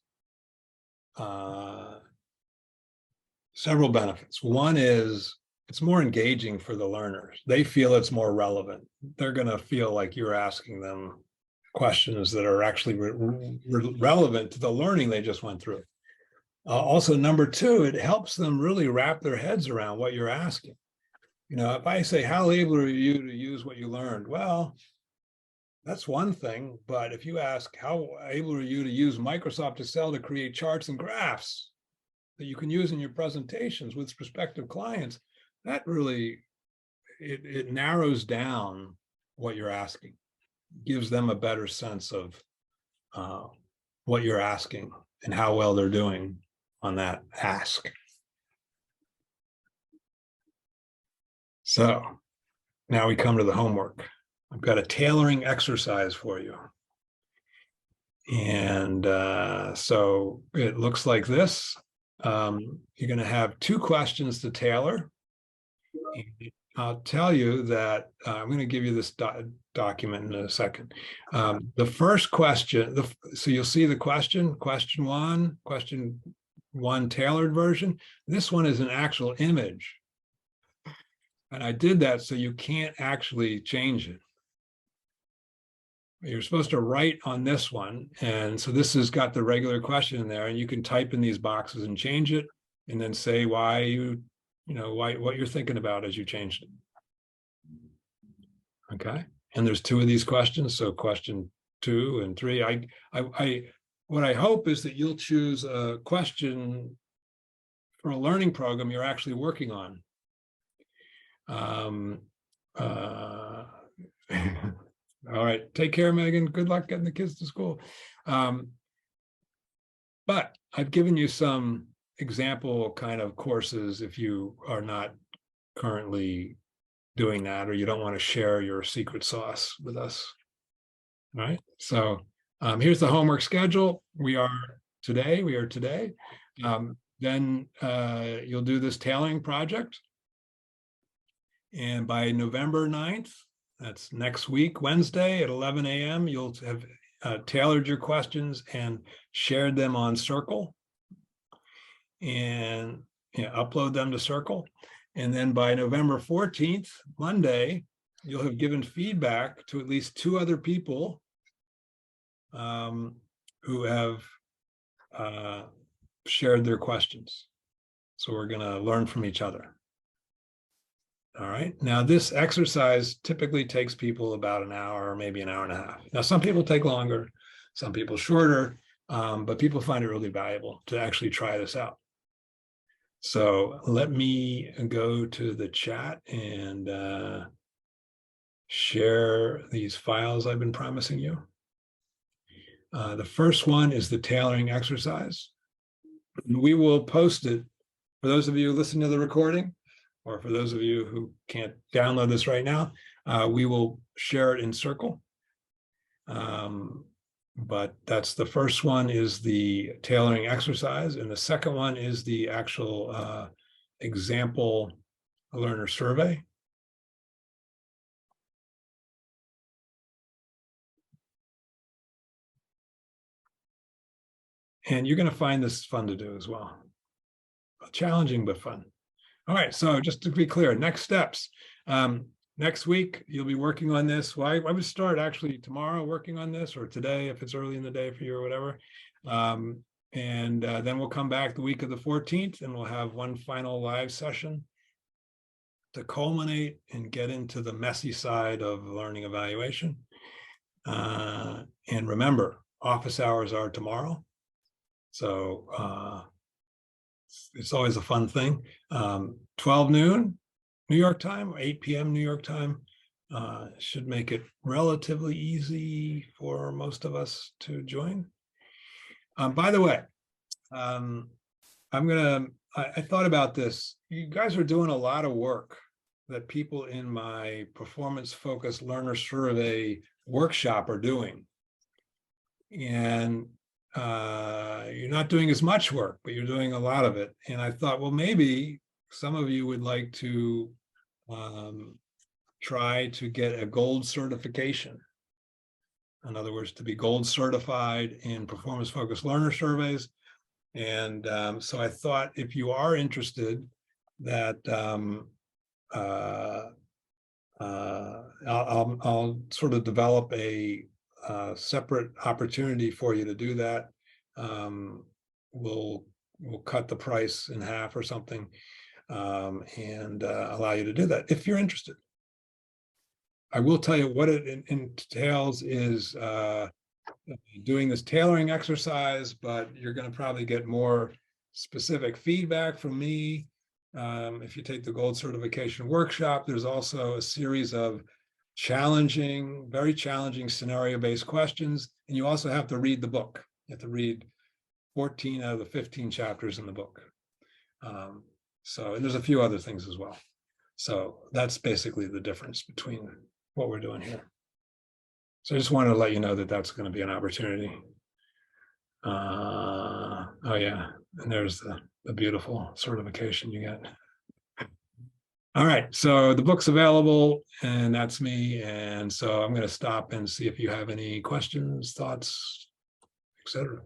several benefits. One is it's more engaging for the learners. They feel it's more relevant. They're going to feel like you're asking them questions that are actually relevant to the learning they just went through. Also, number 2, it helps them really wrap their heads around what you're asking. If I say, how able are you to use what you learned? Well, that's one thing, but if you ask, how able are you to use Microsoft Excel to create charts and graphs that you can use in your presentations with prospective clients, that really, it narrows down what you're asking, gives them a better sense of what you're asking and how well they're doing on that ask. So now we come to the homework. I've got a tailoring exercise for you. And so it looks like this. You're going to have 2 questions to tailor. And I'll tell you that I'm going to give you this document in a second. The first question, so you'll see the question one tailored version. This one is an actual image And I did that so you can't actually change it. You're supposed to write on this one. And so this has got the regular question in there, and you can type in these boxes and change it, and then say why what you're thinking about as you changed it. Okay. And there's 2 of these questions. So question 2 and 3. What I hope is that you'll choose a question for a learning program you're actually working on. All right, take care, Megan. Good luck getting the kids to school. But I've given you some example kind of courses if you are not currently doing that, or you don't want to share your secret sauce with us. All right, so here's the homework schedule. We are today. Then you'll do this tailoring project. And by November 9th, that's next week, Wednesday at 11 a.m., you'll have tailored your questions and shared them on Circle, and upload them to Circle. And then by November 14th, Monday, you'll have given feedback to at least 2 other people who have shared their questions. So we're going to learn from each other. All right. Now, this exercise typically takes people about an hour or maybe an hour and a half. Now, some people take longer, some people shorter, but people find it really valuable to actually try this out. So let me go to the chat and share these files I've been promising you. The first one is the tailoring exercise. We will post it for those of you listening to the recording, or for those of you who can't download this right now. We will share it in Circle. But that's the first one, is the tailoring exercise. And the second one is the actual example learner survey. And you're going to find this fun to do as well. Challenging, but fun. All right, so just to be clear, next steps. Next week, you'll be working on this. Well, I would start actually tomorrow working on this, or today if it's early in the day for you or whatever. And then we'll come back the week of the 14th, and we'll have one final live session to culminate and get into the messy side of learning evaluation. And remember, office hours are tomorrow. So it's always a fun thing. 12 noon, New York time, 8 p.m. New York time, should make it relatively easy for most of us to join. By the way, I thought about this. You guys are doing a lot of work that people in my performance-focused learner survey workshop are doing. And you're not doing as much work, but you're doing a lot of it. And I thought, well, maybe some of you would like to try to get a gold certification. In other words, to be gold certified in performance-focused learner surveys. And so I thought, if you are interested, that I'll sort of develop a separate opportunity for you to do that. We'll cut the price in half or something, and allow you to do that if you're interested. I will tell you what it entails is doing this tailoring exercise, but you're going to probably get more specific feedback from me. If you take the gold certification workshop, there's also a series of very challenging scenario-based questions. And you also have to read the book. You have to read 14 out of the 15 chapters in the book. And there's a few other things as well. So that's basically the difference between what we're doing here. So I just wanted to let you know that that's going to be an opportunity. Oh yeah, and there's the beautiful certification you get. All right, so the book's available, and that's me. And so I'm going to stop and see if you have any questions, thoughts, etc.